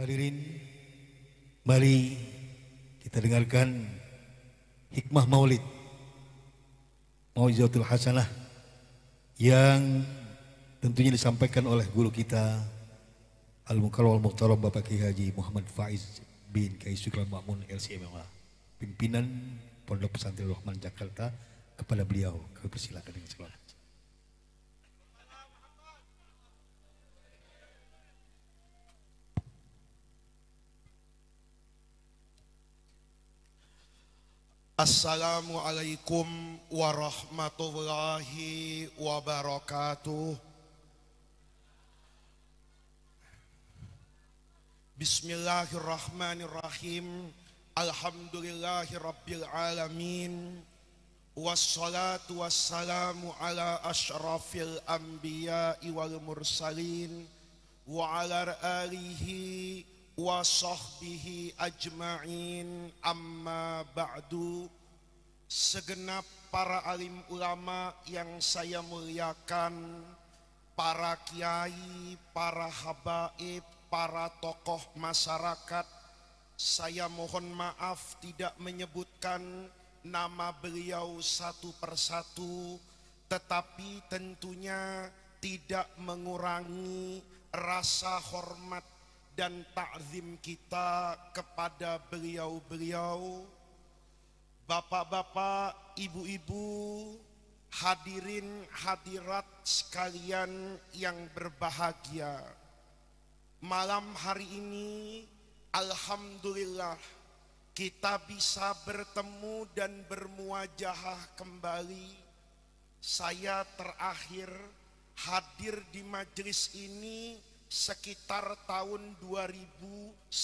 Hadirin, mari kita dengarkan hikmah maulid Mau'izatul Hasanah yang tentunya disampaikan oleh guru kita Al-Mukarram Al-Muhtaram Bapak Kiai Haji Muhammad Faiz bin Kiai Syukran Ma'mun LCMA, pimpinan Pondok Pesantren Rahman Jakarta. Kepada beliau kami persilakan dengan segala. Assalamualaikum warahmatullahi wabarakatuh. Bismillahirrahmanirrahim. Alhamdulillahirabbil alamin. Wassalatu wassalamu ala asyrafil anbiya'i wal mursalin wa ala alihi wa sahbihi ajma'in, amma ba'du. Segenap para alim ulama yang saya muliakan, para kiai, para habaib, para tokoh masyarakat, saya mohon maaf tidak menyebutkan nama beliau satu persatu, tetapi tentunya tidak mengurangi rasa hormat dan ta'zim kita kepada beliau-beliau. Bapak-bapak, ibu-ibu, hadirin hadirat sekalian yang berbahagia. Malam hari ini alhamdulillah kita bisa bertemu dan bermuajahah kembali. Saya terakhir hadir di majelis ini sekitar tahun 2019,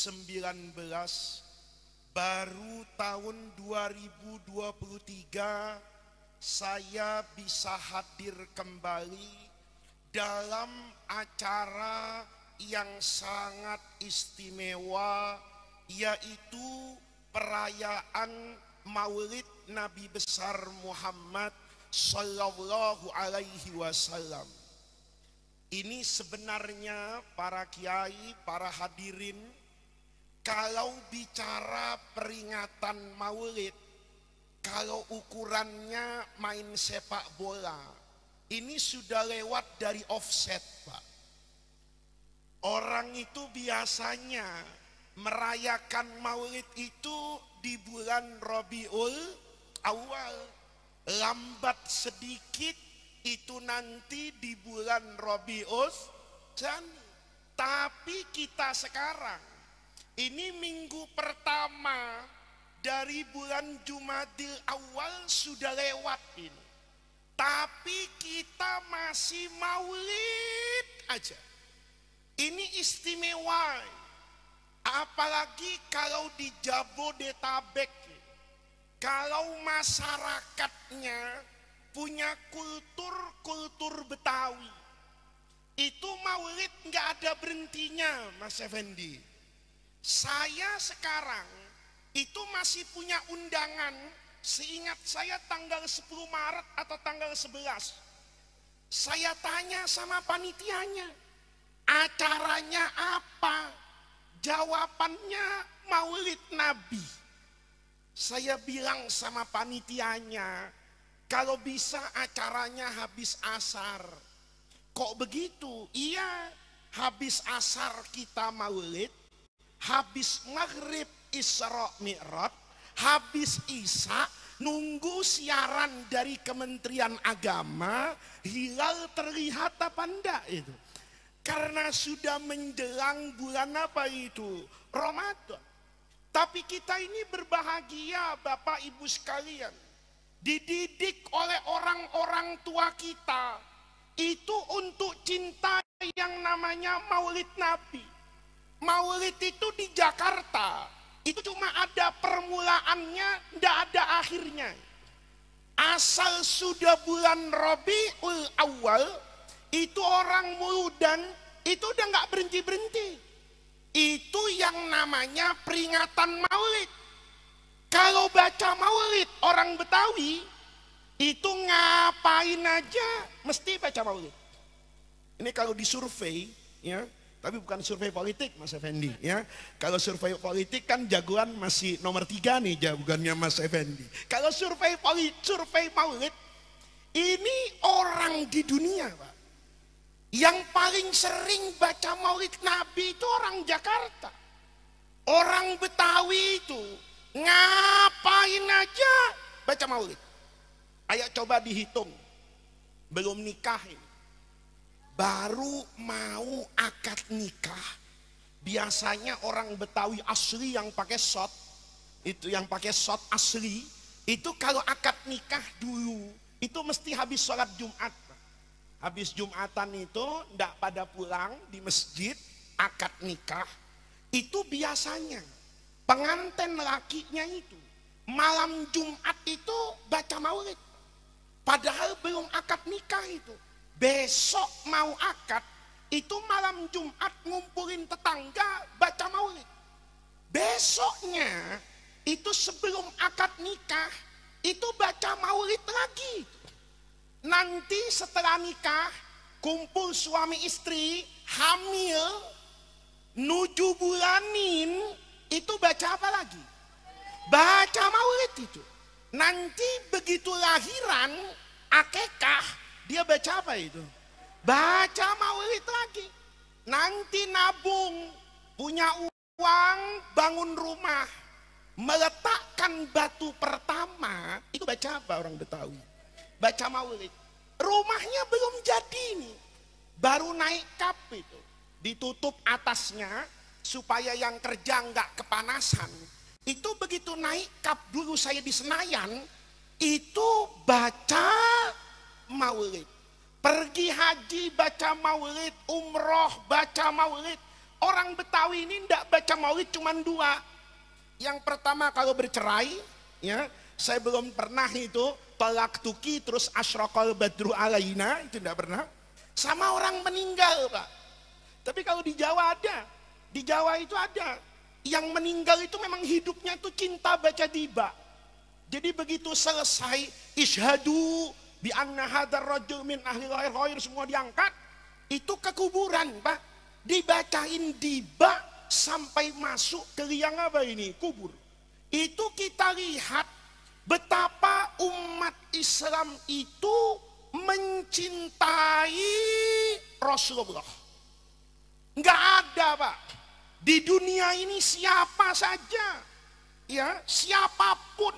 baru tahun 2023 saya bisa hadir kembali dalam acara yang sangat istimewa, yaitu perayaan Maulid Nabi besar Muhammad Sallallahu Alaihi Wasallam. Ini sebenarnya para kiai, para hadirin, kalau bicara peringatan Maulid, kalau ukurannya main sepak bola, ini sudah lewat dari offset, Pak. Orang itu biasanya merayakan Maulid itu di bulan Rabiul Awal, lambat sedikit itu nanti di bulan Rabiul Tsani. Tapi kita sekarang ini minggu pertama dari bulan Jumadil Awal sudah lewat ini, tapi kita masih Maulid aja. Ini istimewa. Apalagi kalau di Jabodetabek, kalau masyarakatnya punya kultur Betawi, itu Maulid nggak ada berhentinya, Mas Effendi. Saya sekarang itu masih punya undangan, seingat saya tanggal 10 Maret atau tanggal 11. Saya tanya sama panitianya, acaranya apa? Jawabannya Maulid Nabi. Saya bilang sama panitianya, kalau bisa acaranya habis asar. Kok begitu? Iya, habis asar kita Maulid, habis maghrib Isra Mi'raj, habis Isya nunggu siaran dari Kementerian Agama, hilal terlihat apa enggak itu. Karena sudah menjelang bulan apa itu? Ramadan. Tapi kita ini berbahagia Bapak Ibu sekalian, dididik oleh orang-orang tua kita itu untuk cinta yang namanya Maulid Nabi. Maulid itu di Jakarta itu cuma ada permulaannya, tidak ada akhirnya. Asal sudah bulan Rabiul Awal, itu orang muludan itu udah nggak berhenti-berhenti. Itu yang namanya peringatan Maulid. Kalau baca Maulid orang Betawi itu ngapain aja mesti baca Maulid. Ini kalau disurvei ya, Tapi bukan survei politik Mas Effendi ya. Kalau survei politik kan jagoan masih nomor 3 nih jagoannya Mas Effendi. Kalau survei maulid, ini orang di dunia Pak, yang paling sering baca maulid Nabi itu orang Jakarta. Orang Betawi itu ngapain aja baca maulid. Ayo coba dihitung, belum nikah ini, baru mau akad nikah, biasanya orang Betawi asli yang pakai shot, itu yang pakai shot asli, itu kalau akad nikah dulu, itu mesti habis sholat Jumat. Habis Jumatan itu ndak pada pulang di masjid, akad nikah, itu biasanya pengantin lakinya itu malam Jumat itu baca maulid. Padahal belum akad nikah itu. Besok mau akad, itu malam Jumat ngumpulin tetangga baca maulid. Besoknya, itu sebelum akad nikah, itu baca maulid lagi. Nanti setelah nikah, kumpul suami istri, hamil, 7 bulanin, itu baca apa lagi? Baca maulid itu. Nanti begitu lahiran, akekah, dia baca apa itu? Baca maulid lagi. Nanti nabung, punya uang, bangun rumah, meletakkan batu pertama, itu baca apa orang Betawi? Baca maulid. Rumahnya belum jadi nih, baru naik kap itu, ditutup atasnya supaya yang kerja nggak kepanasan. Itu begitu naik kap, dulu saya di Senayan, itu baca maulid. Pergi haji baca maulid, umroh baca maulid. Orang Betawi ini ndak baca maulid cuma 2. Yang pertama kalau bercerai, ya, saya belum pernah itu tolak tuki terus asyraqal badru alaina, itu ndak pernah. Sama orang meninggal Pak. Tapi kalau di Jawa ada, di Jawa itu ada. Yang meninggal itu memang hidupnya itu cinta baca diba. Jadi begitu selesai isyhadu bi anna hadzal rajul min ahli khair, semua diangkat, itu ke kuburan Pak, dibacain diba sampai masuk ke liang apa ini, kubur. Itu kita lihat betapa umat Islam itu mencintai Rasulullah. Nggak ada Pak, di dunia ini siapa saja, ya, siapapun,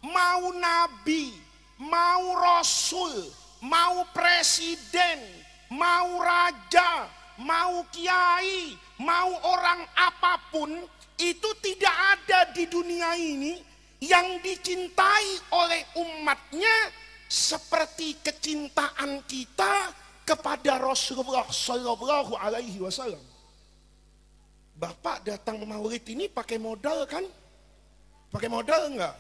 mau nabi, mau rasul, mau presiden, mau raja, mau kiai, mau orang apapun, itu tidak ada di dunia ini yang dicintai oleh umatnya seperti kecintaan kita kepada Rasulullah Shallallahu Alaihi Wasallam. Bapak datang maulid ini pakai modal kan? Pakai modal enggak?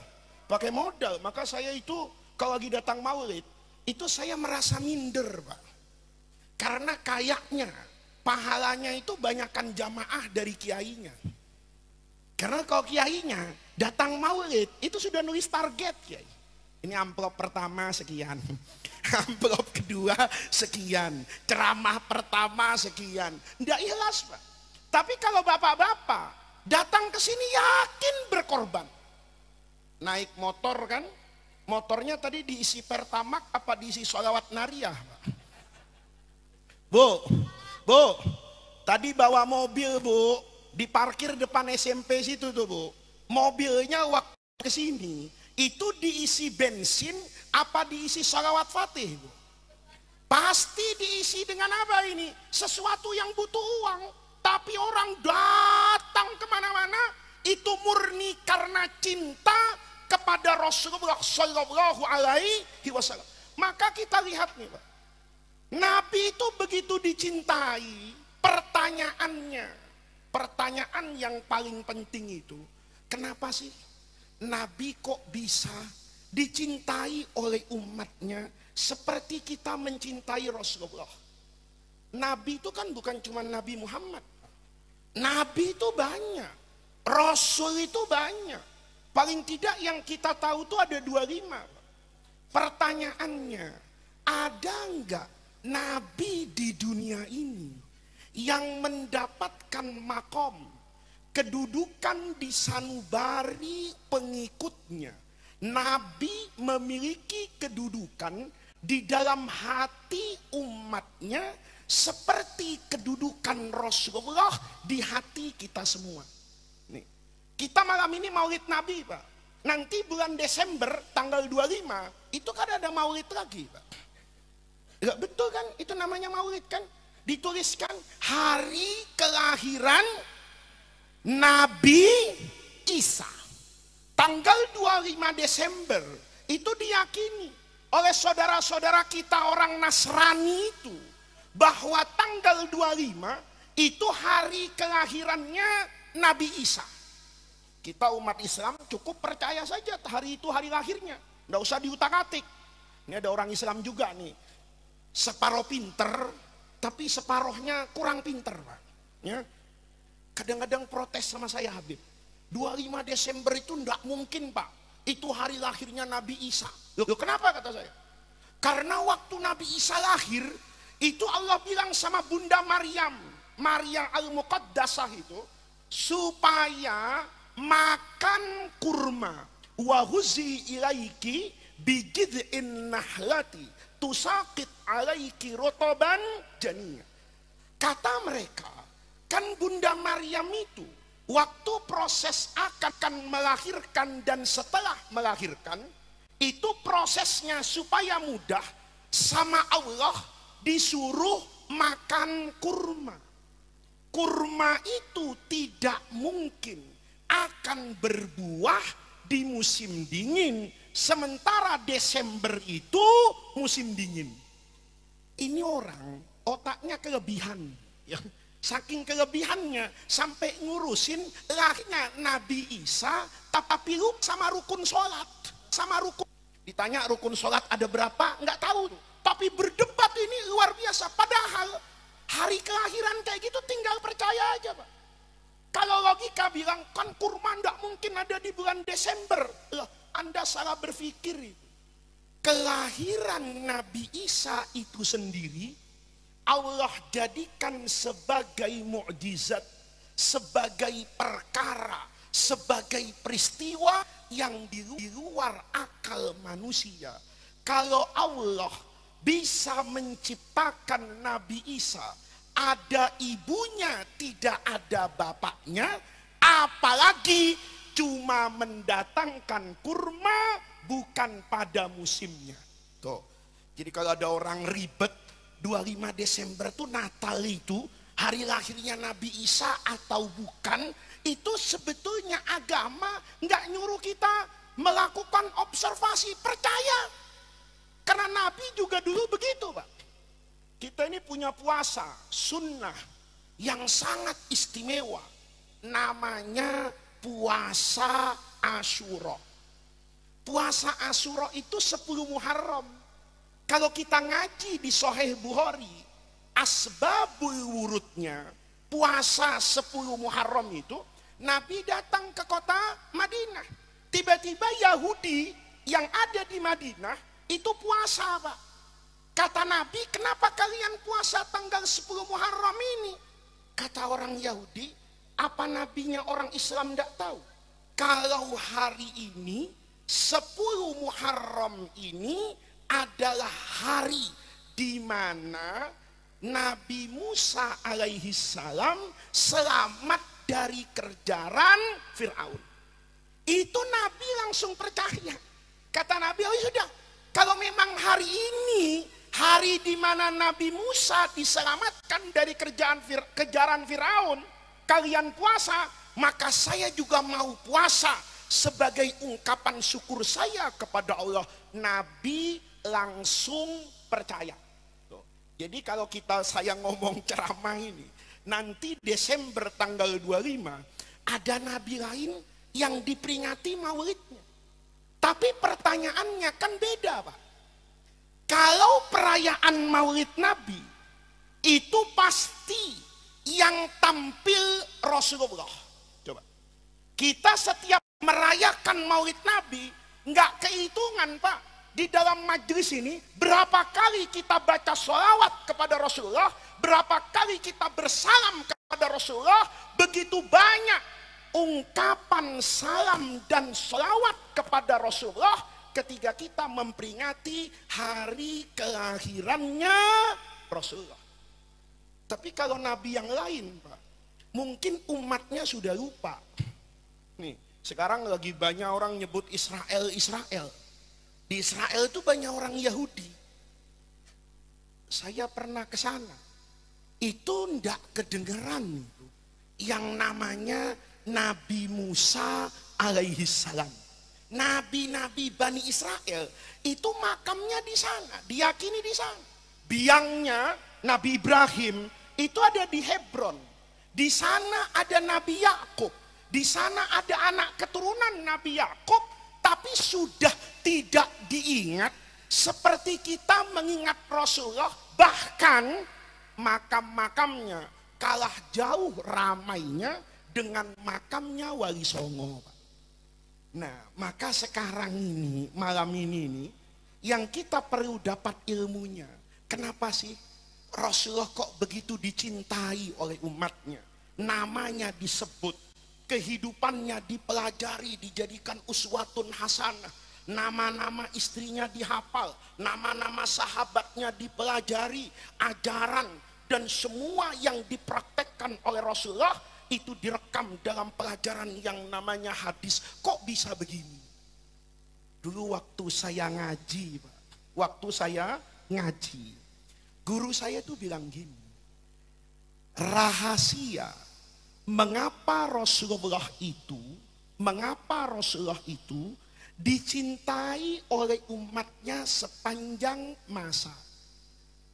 Pakai modal. Maka saya itu kalau lagi datang maulid, itu saya merasa minder Pak. Karena kayaknya pahalanya itu banyakkan jamaah dari kiainya. Karena kalau kiainya datang maulid, itu sudah nulis target kiai. Ini amplop pertama sekian, amplop kedua sekian, ceramah pertama sekian. Nggak jelas Pak. Tapi kalau bapak-bapak datang ke sini yakin berkorban. Naik motor kan, motornya tadi diisi pertamak apa diisi sholawat nariyah Pak? Bu, tadi bawa mobil Bu, diparkir depan SMP situ tuh Bu. Mobilnya waktu kesini, itu diisi bensin apa diisi sholawat fatih Bu? Pasti diisi dengan apa ini? Sesuatu yang butuh uang. Tapi orang datang kemana-mana, itu murni karena cinta kepada Rasulullah Shallallahu Alaihi Wasallam. Maka kita lihat nih Pak, Nabi itu begitu dicintai, pertanyaan yang paling penting itu, kenapa sih Nabi kok bisa dicintai oleh umatnya seperti kita mencintai Rasulullah? Nabi itu kan bukan cuma Nabi Muhammad. Nabi itu banyak, Rasul itu banyak. Paling tidak yang kita tahu itu ada 25. Pertanyaannya, ada enggak Nabi di dunia ini yang mendapatkan makom, kedudukan di sanubari pengikutnya. Nabi memiliki kedudukan di dalam hati umatnya seperti kedudukan Rasulullah di hati kita semua. Nih, kita malam ini maulid Nabi, Pak. Nanti bulan Desember tanggal 25 itu kan ada maulid lagi, Pak. Enggak betul kan? Itu namanya maulid kan? Dituliskan hari kelahiran Nabi Isa. Tanggal 25 Desember itu diyakini oleh saudara-saudara kita orang Nasrani itu bahwa tanggal 25 itu hari kelahirannya Nabi Isa. Kita umat Islam cukup percaya saja hari itu hari lahirnya, nggak usah diutak-atik. Ini ada orang Islam juga nih, separoh pinter tapi separohnya kurang pinter, Pak. Ya. Kadang-kadang protes sama saya, Habib. 25 Desember itu nggak mungkin, Pak. Itu hari lahirnya Nabi Isa. Loh, kenapa kata saya? Karena waktu Nabi Isa lahir, itu Allah bilang sama Bunda Maryam, Maryam Al-Muqaddasah itu, supaya makan kurma. Wa huzi ilaiki bijid'in nahlati tusaqit alaiki rotoban janiyah. Kata mereka, kan Bunda Maryam itu waktu proses akan melahirkan dan setelah melahirkan, itu prosesnya supaya mudah, sama Allah disuruh makan kurma. Kurma itu tidak mungkin akan berbuah di musim dingin, sementara Desember itu musim dingin. Ini orang otaknya kelebihan, ya. Saking kelebihannya sampai ngurusin lahirnya Nabi Isa tapi sama rukun sholat, sama rukun. Ditanya rukun sholat ada berapa, nggak tahu. Tapi berdebat ini luar biasa. Padahal hari kelahiran kayak gitu tinggal percaya aja, Pak. Kalau logika bilang kan kurma nggak mungkin ada di bulan Desember, loh, Anda salah berpikir itu. Kelahiran Nabi Isa itu sendiri Allah jadikan sebagai mukjizat, sebagai perkara, sebagai peristiwa yang di luar akal manusia. Kalau Allah bisa menciptakan Nabi Isa, ada ibunya, tidak ada bapaknya, apalagi cuma mendatangkan kurma bukan pada musimnya. Tuh. Jadi kalau ada orang ribet 25 Desember itu Natal itu hari lahirnya Nabi Isa atau bukan, itu sebetulnya agama nggak nyuruh kita melakukan observasi, percaya. Karena Nabi juga dulu begitu, Pak. Kita ini punya puasa sunnah yang sangat istimewa, namanya puasa Asyura. Puasa Asyura itu 10 Muharram. Kalau kita ngaji di Sahih Bukhari, asbabul wurudnya puasa 10 Muharram itu, Nabi datang ke kota Madinah. Tiba-tiba Yahudi yang ada di Madinah itu puasa, Pak. Kata Nabi, kenapa kalian puasa tanggal 10 Muharram ini? Kata orang Yahudi, apa nabinya orang Islam tidak tahu? Kalau hari ini 10 Muharram ini adalah hari di mana Nabi Musa alaihi salam selamat dari kejaran Fir'aun. Itu Nabi langsung percaya. Kata Nabi, oh sudah, kalau memang hari ini hari di mana Nabi Musa diselamatkan dari kejaran Fir'aun, kalian puasa, maka saya juga mau puasa sebagai ungkapan syukur saya kepada Allah. Nabi langsung percaya. Jadi kalau saya ngomong ceramah ini, nanti Desember tanggal 25 ada nabi lain yang diperingati maulidnya. Tapi pertanyaannya kan beda, Pak. Kalau perayaan maulid Nabi itu pasti yang tampil Rasulullah. Coba. Kita setiap merayakan maulid Nabi nggak kehitungan, Pak. Di dalam majelis ini berapa kali kita baca sholawat kepada Rasulullah, berapa kali kita bersalam kepada Rasulullah, begitu banyak ungkapan salam dan selawat kepada Rasulullah ketika kita memperingati hari kelahirannya Rasulullah. Tapi kalau nabi yang lain, Pak, mungkin umatnya sudah lupa. Nih, sekarang lagi banyak orang nyebut Israel. Di Israel itu banyak orang Yahudi. Saya pernah ke sana. Itu ndak kedengeran itu yang namanya Nabi Musa alaihi salam. Nabi-nabi Bani Israel itu makamnya di sana, diyakini di sana. Biangnya Nabi Ibrahim itu ada di Hebron. Di sana ada Nabi Yakub. Di sana ada anak keturunan Nabi Yakub, tapi sudah tidak diingat seperti kita mengingat Rasulullah. Bahkan makam-makamnya kalah jauh ramainya dengan makamnya Wali Songo. Nah, maka sekarang ini, malam ini yang kita perlu dapat ilmunya. Kenapa sih Rasulullah kok begitu dicintai oleh umatnya? Namanya disebut, kehidupannya dipelajari, dijadikan uswatun hasanah. Nama-nama istrinya dihafal, nama-nama sahabatnya dipelajari, ajaran dan semua yang dipraktekkan oleh Rasulullah itu direkam dalam pelajaran yang namanya hadis. Kok bisa begini? Dulu waktu saya ngaji, Pak. Waktu saya ngaji, guru saya tuh bilang gini, rahasia mengapa Rasulullah itu dicintai oleh umatnya sepanjang masa.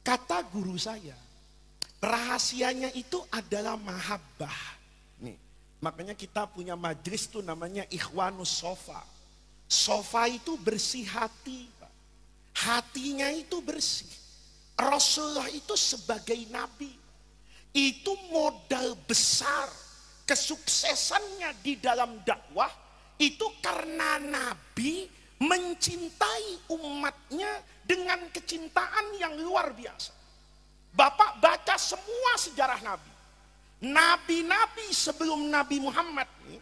Kata guru saya, rahasianya itu adalah mahabbah. Nih, makanya kita punya majelis tuh namanya Ikhwanus Sofa. Sofa itu bersih hati, Pak. Hatinya itu bersih. Rasulullah itu sebagai nabi, itu modal besar kesuksesannya di dalam dakwah itu karena nabi mencintai umatnya dengan kecintaan yang luar biasa. Bapak baca semua sejarah nabi. Nabi-nabi sebelum Nabi Muhammad nih,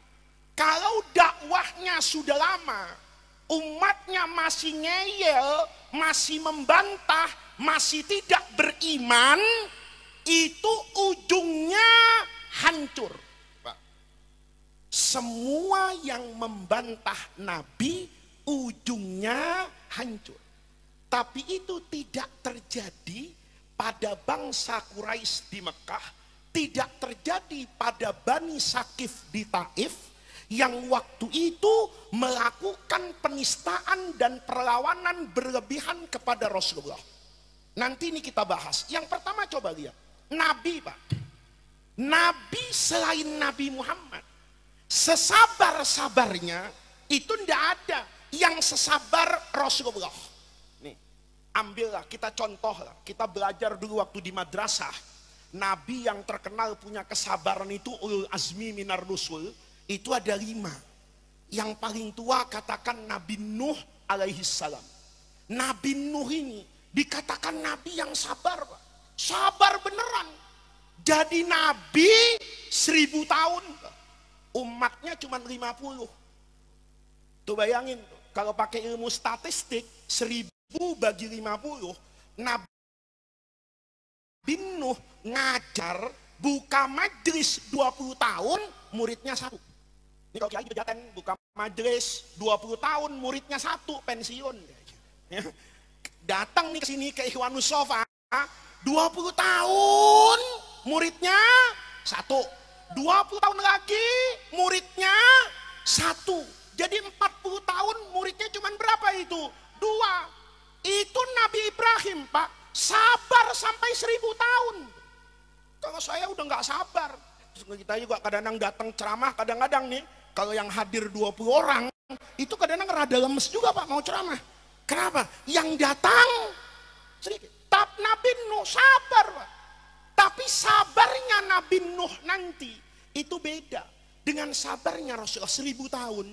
kalau dakwahnya sudah lama, umatnya masih ngeyel, masih membantah, masih tidak beriman, itu ujungnya hancur. Pak. Semua yang membantah Nabi ujungnya hancur. Tapi itu tidak terjadi pada bangsa Quraisy di Mekah, tidak terjadi pada Bani Sakif di Taif, yang waktu itu melakukan penistaan dan perlawanan berlebihan kepada Rasulullah. Nanti ini kita bahas. Yang pertama coba lihat, Nabi, Pak. Nabi selain Nabi Muhammad, sesabar-sabarnya itu tidak ada yang sesabar Rasulullah. Nih, ambillah, kita contoh lah. Kita belajar dulu waktu di madrasah. Nabi yang terkenal punya kesabaran itu ulul azmi minar rusul, itu ada 5. Yang paling tua katakan Nabi Nuh alaihi salam. Nabi Nuh ini dikatakan Nabi yang sabar, Pak. Sabar beneran. Jadi Nabi 1000 tahun, Pak. Umatnya cuma 50. Tuh bayangin, kalau pakai ilmu statistik, 1000 bagi 50, Nabi Nuh ngajar, buka majelis 20 tahun, muridnya 1. Ini kalau Kiai Pejaten buka majelis 20 tahun, muridnya 1, pensiun. Datang nih ke sini ke Ikhwanus Sofa, 20 tahun, muridnya 1. 20 tahun lagi, muridnya 1. Jadi 40 tahun, muridnya cuma berapa itu? 2. Itu Nabi Ibrahim, Pak. Sabar sampai 1000 tahun. Kalau saya udah nggak sabar. Kita juga kadang-kadang datang ceramah, kadang-kadang nih, kalau yang hadir 20 orang, itu kadang-kadang rada lemes juga, Pak, mau ceramah. Kenapa? Yang datang sedikit. Tapi Nabi Nuh sabar, Pak. Tapi sabarnya Nabi Nuh nanti itu beda dengan sabarnya Rasulullah 1000 tahun.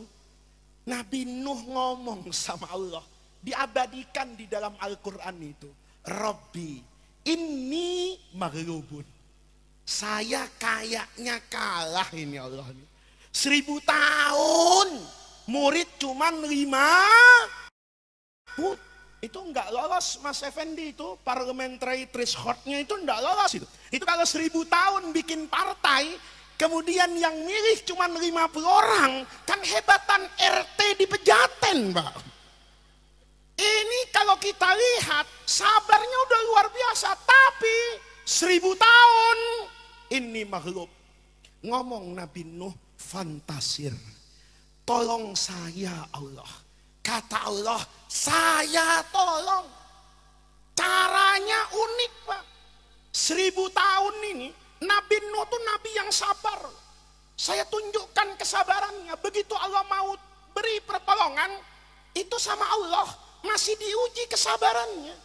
Nabi Nuh ngomong sama Allah, diabadikan di dalam Al-Quran itu, Rabbi Ini maghlubun. Saya kayaknya kalah ini Allah ini. 1000 tahun murid cuman 5 itu enggak lolos Mas Effendi, itu parliamentary threshold-nya itu enggak lolos itu. Itu kalau 1000 tahun bikin partai, kemudian yang milih cuma 50 orang, kan hebatan RT di Pejaten, Pak. Ini kalau kita lihat, sabarnya udah luar biasa, tapi 1000 tahun ini makhluk. Ngomong Nabi Nuh, fantasir, tolong saya Allah. Kata Allah, saya tolong. Caranya unik, Pak. 1000 tahun ini Nabi Nuh itu nabi yang sabar. Saya tunjukkan kesabarannya. Begitu Allah mau beri pertolongan, itu sama Allah masih diuji kesabarannya.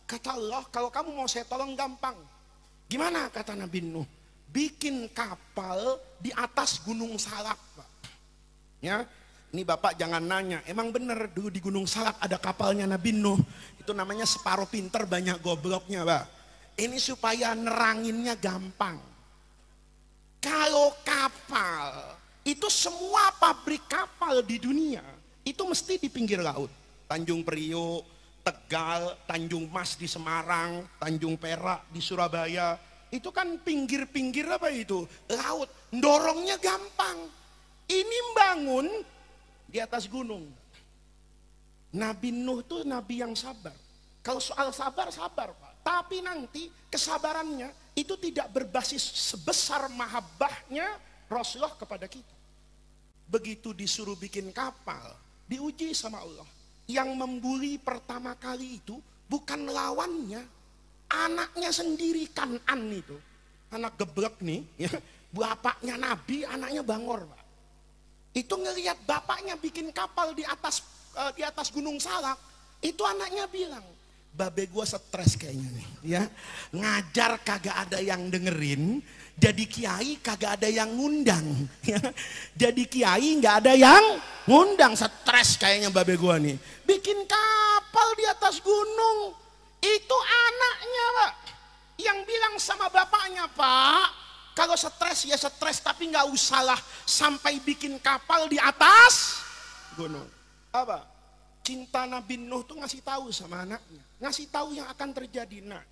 Kata Allah, kalau kamu mau saya tolong gampang. Gimana kata Nabi Nuh? Bikin kapal di atas Gunung Salak, Pak. Ya, ini Bapak jangan nanya, emang bener dulu di Gunung Salak ada kapalnya Nabi Nuh. Itu namanya separuh pinter banyak gobloknya, Pak. Ini supaya neranginnya gampang. Kalau kapal, itu semua pabrik kapal di dunia, itu mesti di pinggir laut. Tanjung Priok, Tegal, Tanjung Mas di Semarang, Tanjung Perak di Surabaya. Itu kan pinggir-pinggir apa itu? Laut. Dorongnya gampang. Ini bangun di atas gunung. Nabi Nuh itu nabi yang sabar. Kalau soal sabar, sabar, Pak. Tapi nanti kesabarannya itu tidak berbasis sebesar mahabbahnya Rasulullah kepada kita. Begitu disuruh bikin kapal, diuji sama Allah. Yang membuli pertama kali itu bukan lawannya, anaknya sendiri, Kanan itu. Anak geblek nih, ya. Bapaknya Nabi, anaknya Bangor, Pak. Itu ngelihat bapaknya bikin kapal di atas Gunung Salak, itu anaknya bilang, babe gua stres kayaknya nih, ya. Ngajar kagak ada yang dengerin, jadi kiai kagak ada yang ngundang, ya. Jadi kiai nggak ada yang ngundang, stres kayaknya babe gua nih. Bikin kapal di atas gunung, itu anaknya, Pak, yang bilang sama bapaknya, Pak, kalau stres ya stres, tapi nggak usahlah sampai bikin kapal di atas gunung. Apa? Cinta Nabi Nuh tuh ngasih tahu sama anaknya, ngasih tahu yang akan terjadi. Nah,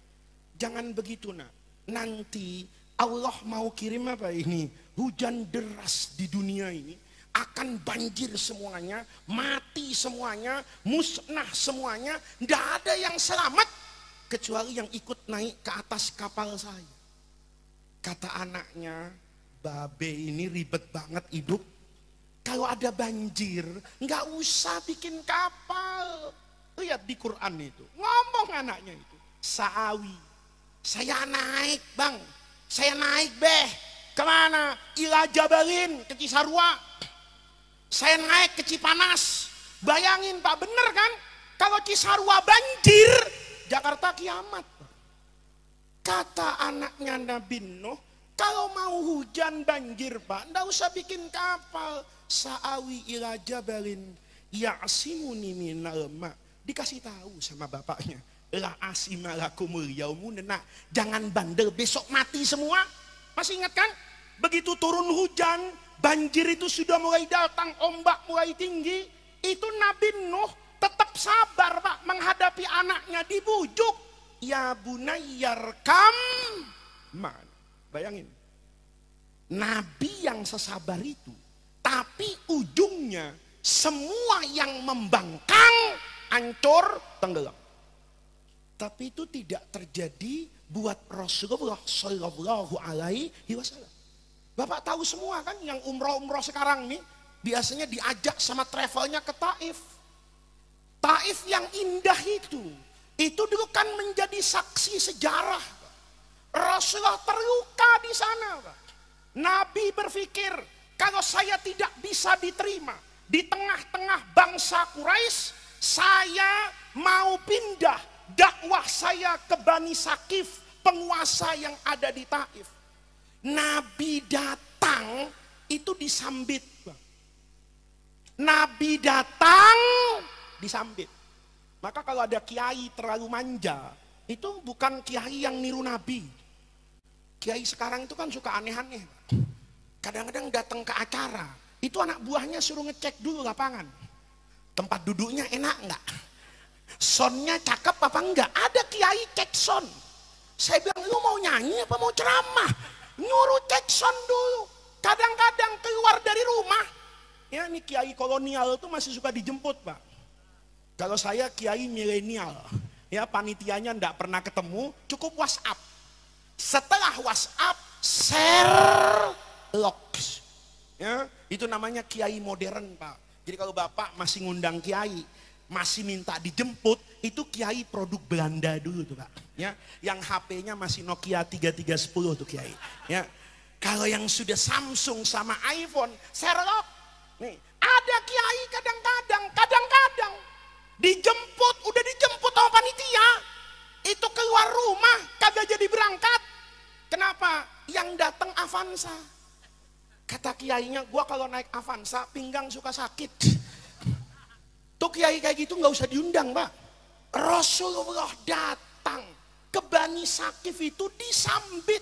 jangan begitu, nak. Nanti Allah mau kirim apa ini? Hujan deras di dunia ini, akan banjir semuanya, mati semuanya, musnah semuanya, nggak ada yang selamat kecuali yang ikut naik ke atas kapal saya. Kata anaknya, babe ini ribet banget hidup. Kalau ada banjir, nggak usah bikin kapal. Lihat di Quran itu, ngomong anaknya itu, Sa'awi, saya naik bang, saya naik beh, kemana? Ila Jabalin, ke Cisarua. Saya naik ke Cipanas. Bayangin Pak, bener kan? Kalau Cisarua banjir, Jakarta kiamat. Kata anaknya Nabi Nuh, kalau mau hujan banjir Pak, nggak usah bikin kapal. Sa'awi ila jabalin ya'simuni minal ma. Dikasih tahu sama bapaknya, la asimalakumul yaumun, nak, jangan bandel, besok mati semua. Masih ingat kan? Begitu turun hujan, banjir itu sudah mulai datang, ombak mulai tinggi, itu Nabi Nuh tetap sabar, Pak, menghadapi anaknya, dibujuk, ya bunayyarkam man. Bayangin, Nabi yang sesabar itu, tapi ujungnya semua yang membangkang, hancur, tenggelam. Tapi itu tidak terjadi buat Rasulullah Shallallahu Alaihi Wasallam. Bapak tahu semua kan, yang umroh sekarang nih biasanya diajak sama travelnya ke Taif. Taif yang indah itu dulu kan menjadi saksi sejarah. Rasulullah terluka di sana, Pak. Nabi berpikir, kalau saya tidak bisa diterima di tengah-tengah bangsa Quraisy, saya mau pindah dakwah saya ke Bani Sakif, penguasa yang ada di Taif. Nabi datang itu disambit, Bang. Nabi datang disambit. Maka kalau ada kiai terlalu manja, Itu bukan kiai yang niru Nabi. Kiai sekarang itu kan suka aneh-aneh. Kadang-kadang datang ke acara, itu anak buahnya suruh ngecek dulu lapangan. Tempat duduknya enak enggak? Soundnya cakep apa enggak? Ada kiai cek sound. Saya bilang, lu mau nyanyi apa mau ceramah? Nyuruh cek sound dulu. Kadang-kadang keluar dari rumah, ya ini kiai kolonial itu masih suka dijemput, Pak. Kalau saya kiai milenial, ya panitianya enggak pernah ketemu, cukup WhatsApp. Setelah WhatsApp, share logs. Ya, itu namanya kiai modern, Pak. Jadi kalau Bapak masih ngundang kiai, masih minta dijemput, itu kiai produk Belanda dulu tuh, Pak. Ya, yang HP-nya masih Nokia 3310 tuh kiai. Ya. Kalau yang sudah Samsung sama iPhone, share log. Nih, ada kiai kadang-kadang dijemput, udah dijemput sama panitia, itu keluar rumah kagak jadi berangkat. Kenapa? Yang datang Avanza. Kata kiainya, gua kalau naik Avanza pinggang suka sakit. Tuh kiai kayak gitu nggak usah diundang, Pak. Rasulullah datang ke Bani Sakif itu disambit,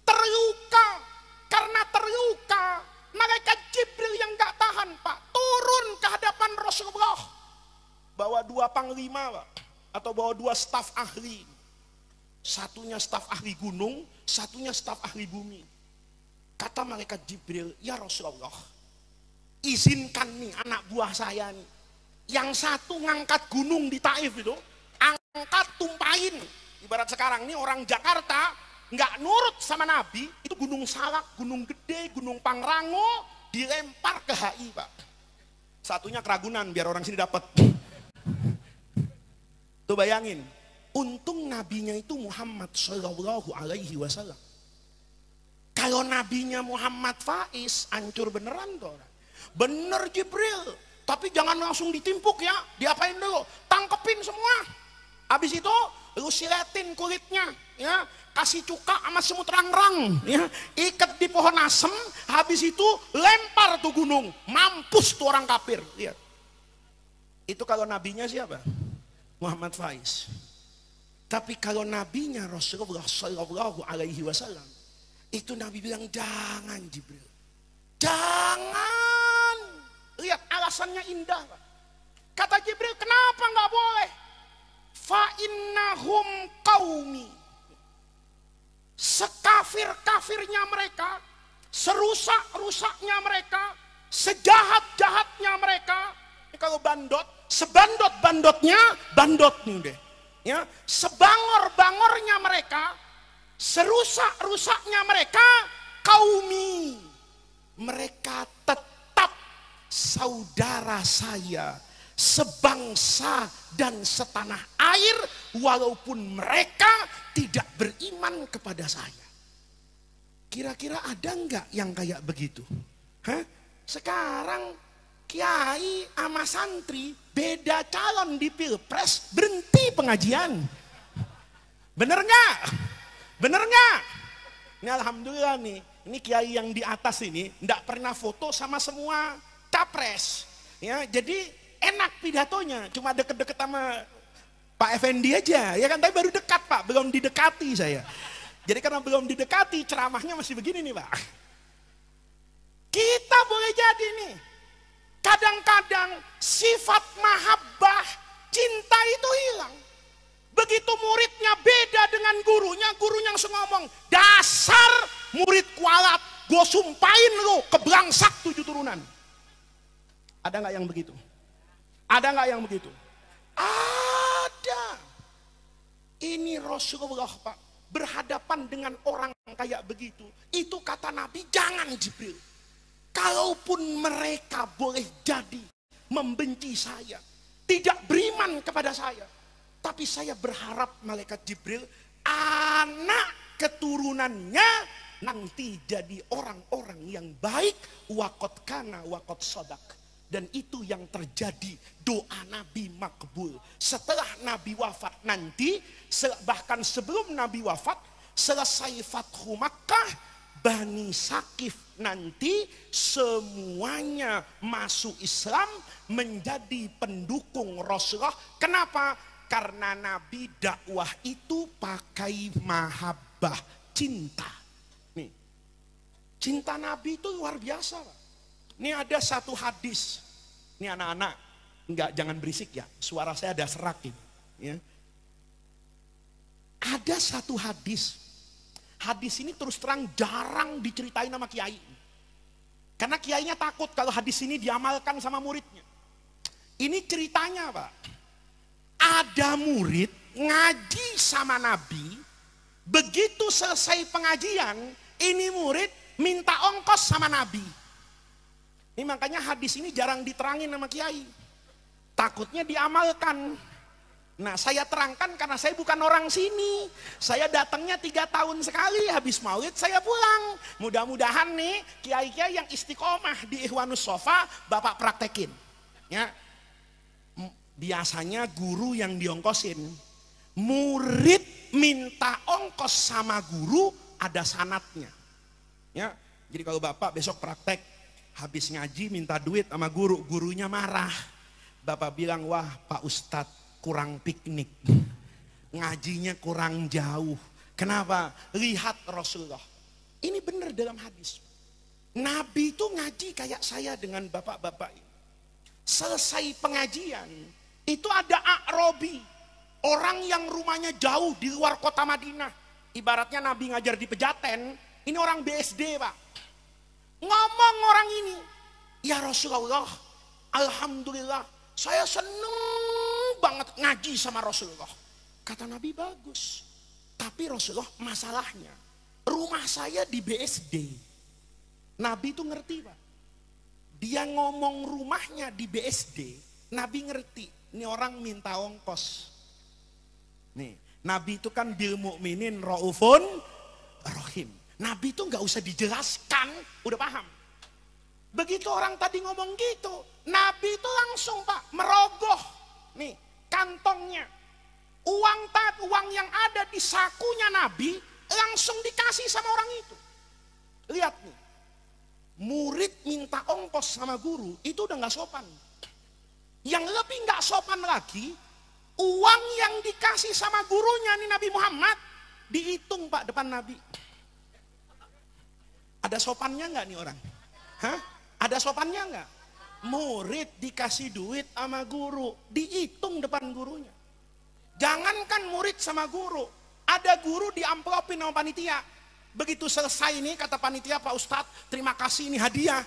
terluka. Karena terluka, malaikat Jibril yang nggak tahan, Pak, turun ke hadapan Rasulullah. Bawa 2 panglima, Pak, atau bawa 2 staf ahli. Satunya staf ahli gunung, satunya staf ahli bumi. Kata malaikat Jibril, ya Rasulullah, izinkan nih anak buah saya nih, yang satu ngangkat gunung di Taif itu, angkat tumpahin. Ibarat sekarang nih orang Jakarta nggak nurut sama Nabi, itu gunung Salak, gunung Gede, gunung Pangrango dilempar ke HI, Pak. Satunya Keragunan biar orang sini dapat. Tuh bayangin, untung nabinya itu Muhammad Shallallahu Alaihi Wasallam. Kalau nabinya Muhammad Faiz, hancur beneran tuh. Bener Jibril, tapi jangan langsung ditimpuk ya. Diapain dulu? Tangkepin semua. Habis itu lu siletin kulitnya, ya, kasih cuka sama semut rangrang, ya, ikat di pohon asem. Habis itu lempar tuh gunung, mampus tuh orang kafir. Lihat. Itu kalau nabinya siapa? Muhammad Faiz. Tapi kalau nabinya Rasulullah Shallallahu Alaihi Wasallam, itu Nabi bilang jangan Jibril, jangan. Lihat alasannya indah, Pak. Kata Jibril, kenapa nggak boleh? Fa innahum qaumi, sekafir-kafirnya mereka, serusak-rusaknya mereka, sejahat-jahatnya mereka. Ini kalau bandot, sebandot-bandotnya bandot nih deh. Ya, sebangor-bangornya mereka, serusak-rusaknya mereka, kaumi, mereka tetap saudara saya, sebangsa dan setanah air, walaupun mereka tidak beriman kepada saya. Kira-kira ada nggak yang kayak begitu? Hah? Sekarang kiai sama santri beda calon di pilpres, berhenti pengajian. Bener nggak? Bener nggak? Ini alhamdulillah nih, ini kiai yang di atas ini nggak pernah foto sama semua capres. Ya, jadi enak pidatonya, cuma deket-deket sama Pak Effendi aja, ya kan? Tapi baru dekat, Pak, belum didekati saya. Jadi karena belum didekati, ceramahnya masih begini nih, Pak. Kita boleh jadi nih, kadang-kadang sifat mahabbah, cinta itu hilang. Begitu muridnya beda dengan gurunya, gurunya langsung ngomong, dasar murid kualat, gue sumpahin lu keblangsak 7 turunan. Ada nggak yang begitu? Ada nggak yang begitu? Ada. Ini Rasulullah, Pak, berhadapan dengan orang kayak begitu. Itu kata Nabi, jangan Jibril. Kalaupun mereka boleh jadi membenci saya, tidak beriman kepada saya, tapi saya berharap malaikat Jibril, anak keturunannya nanti jadi orang-orang yang baik, waqad kana waqad shadaq. Dan itu yang terjadi, doa Nabi makbul. Setelah Nabi wafat nanti, bahkan sebelum Nabi wafat, selesai Fathu Makkah, Bani Sakif nanti semuanya masuk Islam, menjadi pendukung Rasulullah. Kenapa? Karena Nabi dakwah itu pakai mahabbah, cinta. Nih, cinta Nabi itu luar biasa, Pak. Ini ada satu hadis. Ini anak-anak, jangan berisik ya. Suara saya ada serak ini. Ya. Ada satu hadis. Hadis ini terus terang jarang diceritain sama kiai. Karena kiainya takut kalau hadis ini diamalkan sama muridnya. Ini ceritanya, Pak. Ada murid ngaji sama Nabi, begitu selesai pengajian, ini murid minta ongkos sama Nabi. Ini makanya hadis ini jarang diterangin sama kiai. Takutnya diamalkan. Nah, saya terangkan karena saya bukan orang sini. Saya datangnya 3 tahun sekali, habis maulid saya pulang. Mudah-mudahan nih kiai-kiai yang istiqomah di Ikhwanus Sofa Bapak praktekin. Ya. Biasanya guru yang diongkosin. Murid minta ongkos sama guru ada sanatnya. Ya. Jadi kalau Bapak besok praktek, habis ngaji minta duit sama guru, gurunya marah. Bapak bilang, wah Pak Ustadz kurang piknik, ngajinya kurang jauh. Kenapa? Lihat Rasulullah. Ini benar dalam hadis. Nabi itu ngaji kayak saya dengan bapak-bapak ini. Selesai pengajian, itu ada A'robi, orang yang rumahnya jauh di luar kota Madinah. Ibaratnya Nabi ngajar di Pejaten, ini orang BSD, Pak. Ngomong orang ini, ya Rasulullah, alhamdulillah, saya seneng banget ngaji sama Rasulullah. Kata Nabi, bagus. Tapi Rasulullah, masalahnya rumah saya di BSD. Nabi itu ngerti, Pak. Dia ngomong rumahnya di BSD, Nabi ngerti. Ini orang minta ongkos. Nih, Nabi itu kan bil mukminin raufun rahim. Nabi itu nggak usah dijelaskan, udah paham. Begitu orang tadi ngomong gitu, Nabi itu langsung, Pak, merogoh nih kantongnya. Uang yang ada di sakunya Nabi langsung dikasih sama orang itu. Lihat nih, murid minta ongkos sama guru itu udah nggak sopan. Yang lebih nggak sopan lagi, uang yang dikasih sama gurunya nih Nabi Muhammad dihitung, Pak, depan Nabi. Ada sopannya nggak nih orang? Hah? Ada sopannya nggak? Murid dikasih duit sama guru, dihitung depan gurunya. Jangankan murid sama guru, ada guru diamplopin sama panitia. Begitu selesai nih kata panitia, Pak Ustadz terima kasih ini hadiah.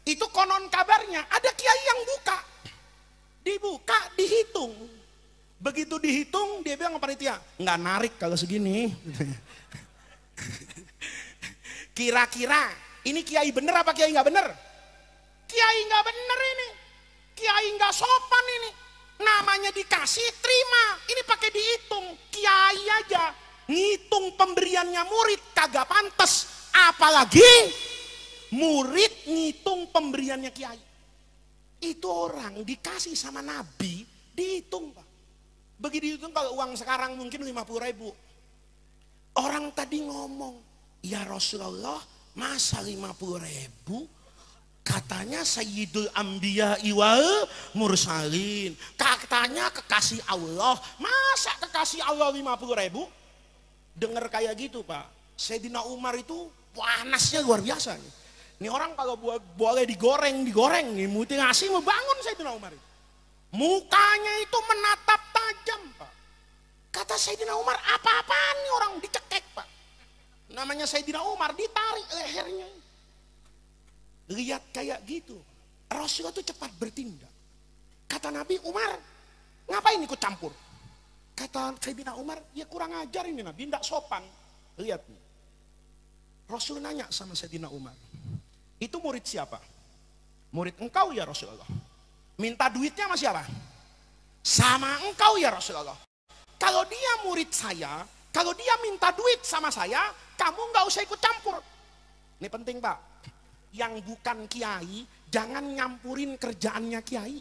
Itu konon kabarnya ada kiai yang buka. Dibuka, dihitung. Begitu dihitung, dia bilang sama panitia, nggak narik kalau segini. Kira-kira ini kiai bener apa kiai nggak bener? Kiai nggak bener ini, kiai nggak sopan ini. Namanya dikasih, terima. Ini pakai dihitung. Kiai aja ngitung pemberiannya murid kagak pantas, apalagi murid ngitung pemberiannya kiai. Itu orang dikasih sama Nabi dihitung, Pak. Begitu dihitung kalau uang sekarang mungkin 50.000. Orang tadi ngomong, ya Rasulullah, masa 50.000? Katanya Sayyidul Anbiya wal Mursalin. Katanya kekasih Allah. Masa kekasih Allah 50.000? Dengar kayak gitu, Pak. Sayyidina Umar itu panasnya luar biasa. Ini orang kalau boleh digoreng nih, mutilasi mau bangun Sayyidina Umar. Mukanya itu menatap tajam, Pak. Kata Sayyidina Umar, apa-apaan nih orang dicekek, Pak. Namanya Sayyidina Umar, ditarik lehernya. Lihat kayak gitu. Rasulullah itu cepat bertindak. Kata Nabi, Umar, ngapain ikut campur? Kata Sayyidina Umar, ya kurang ajar ini Nabi, tidak sopan. Lihat nih. Rasul nanya sama Sayyidina Umar, itu murid siapa? Murid engkau ya Rasulullah. Minta duitnya sama siapa? Sama engkau ya Rasulullah. Kalau dia murid saya, kalau dia minta duit sama saya, kamu nggak usah ikut campur. Ini penting, Pak. Yang bukan kiai, jangan nyampurin kerjaannya kiai.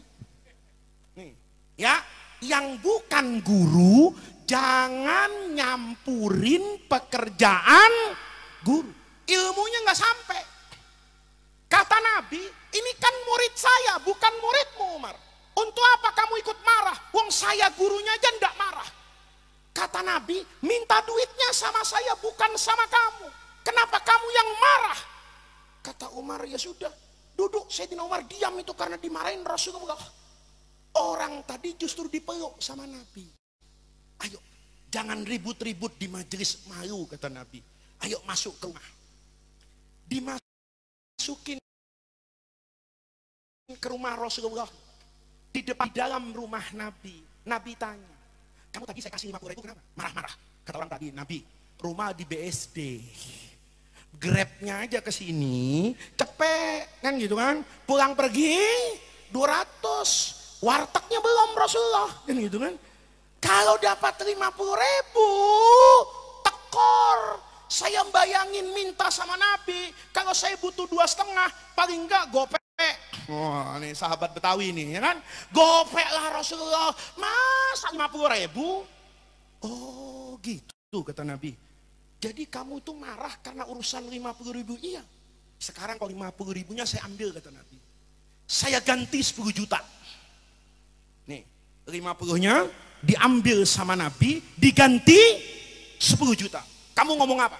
Nih, ya, yang bukan guru, jangan nyampurin pekerjaan guru. Ilmunya nggak sampai. Kata Nabi, ini kan murid saya, bukan muridmu Umar. Untuk apa kamu ikut marah? Wong saya gurunya aja ndak marah. Kata Nabi, minta duitnya sama saya bukan sama kamu. Kenapa kamu yang marah? Kata Umar, ya sudah, duduk. Sayyidina Umar diam itu karena dimarahin Rasulullah. Orang tadi justru dipeluk sama Nabi. Ayo, jangan ribut-ribut di majelis malu, kata Nabi. Ayo masuk ke rumah. Dimasukin ke rumah Rasulullah. Di depan dalam rumah Nabi. Nabi tanya, kamu tadi saya kasih 50.000 kenapa? Marah-marah. Kata orang tadi, Nabi, rumah di BSD. Grabnya aja ke sini, cepet kan gitu kan. Pulang pergi 200. Wartegnya belum Rasulullah kan gitu kan. Kalau dapat 50.000 tekor. Saya bayangin minta sama Nabi, kalau saya butuh 2,5 paling enggak gopek. Wah, ini sahabat Betawi nih ya kan. Gopek lah Rasulullah. Masa 50.000? Oh gitu kata Nabi. Jadi kamu tuh marah karena urusan 50.000? Iya. Sekarang kalau 50.000-nya saya ambil kata Nabi. Saya ganti 10 juta. Nih 50-nya diambil sama Nabi, diganti 10 juta. Kamu ngomong apa?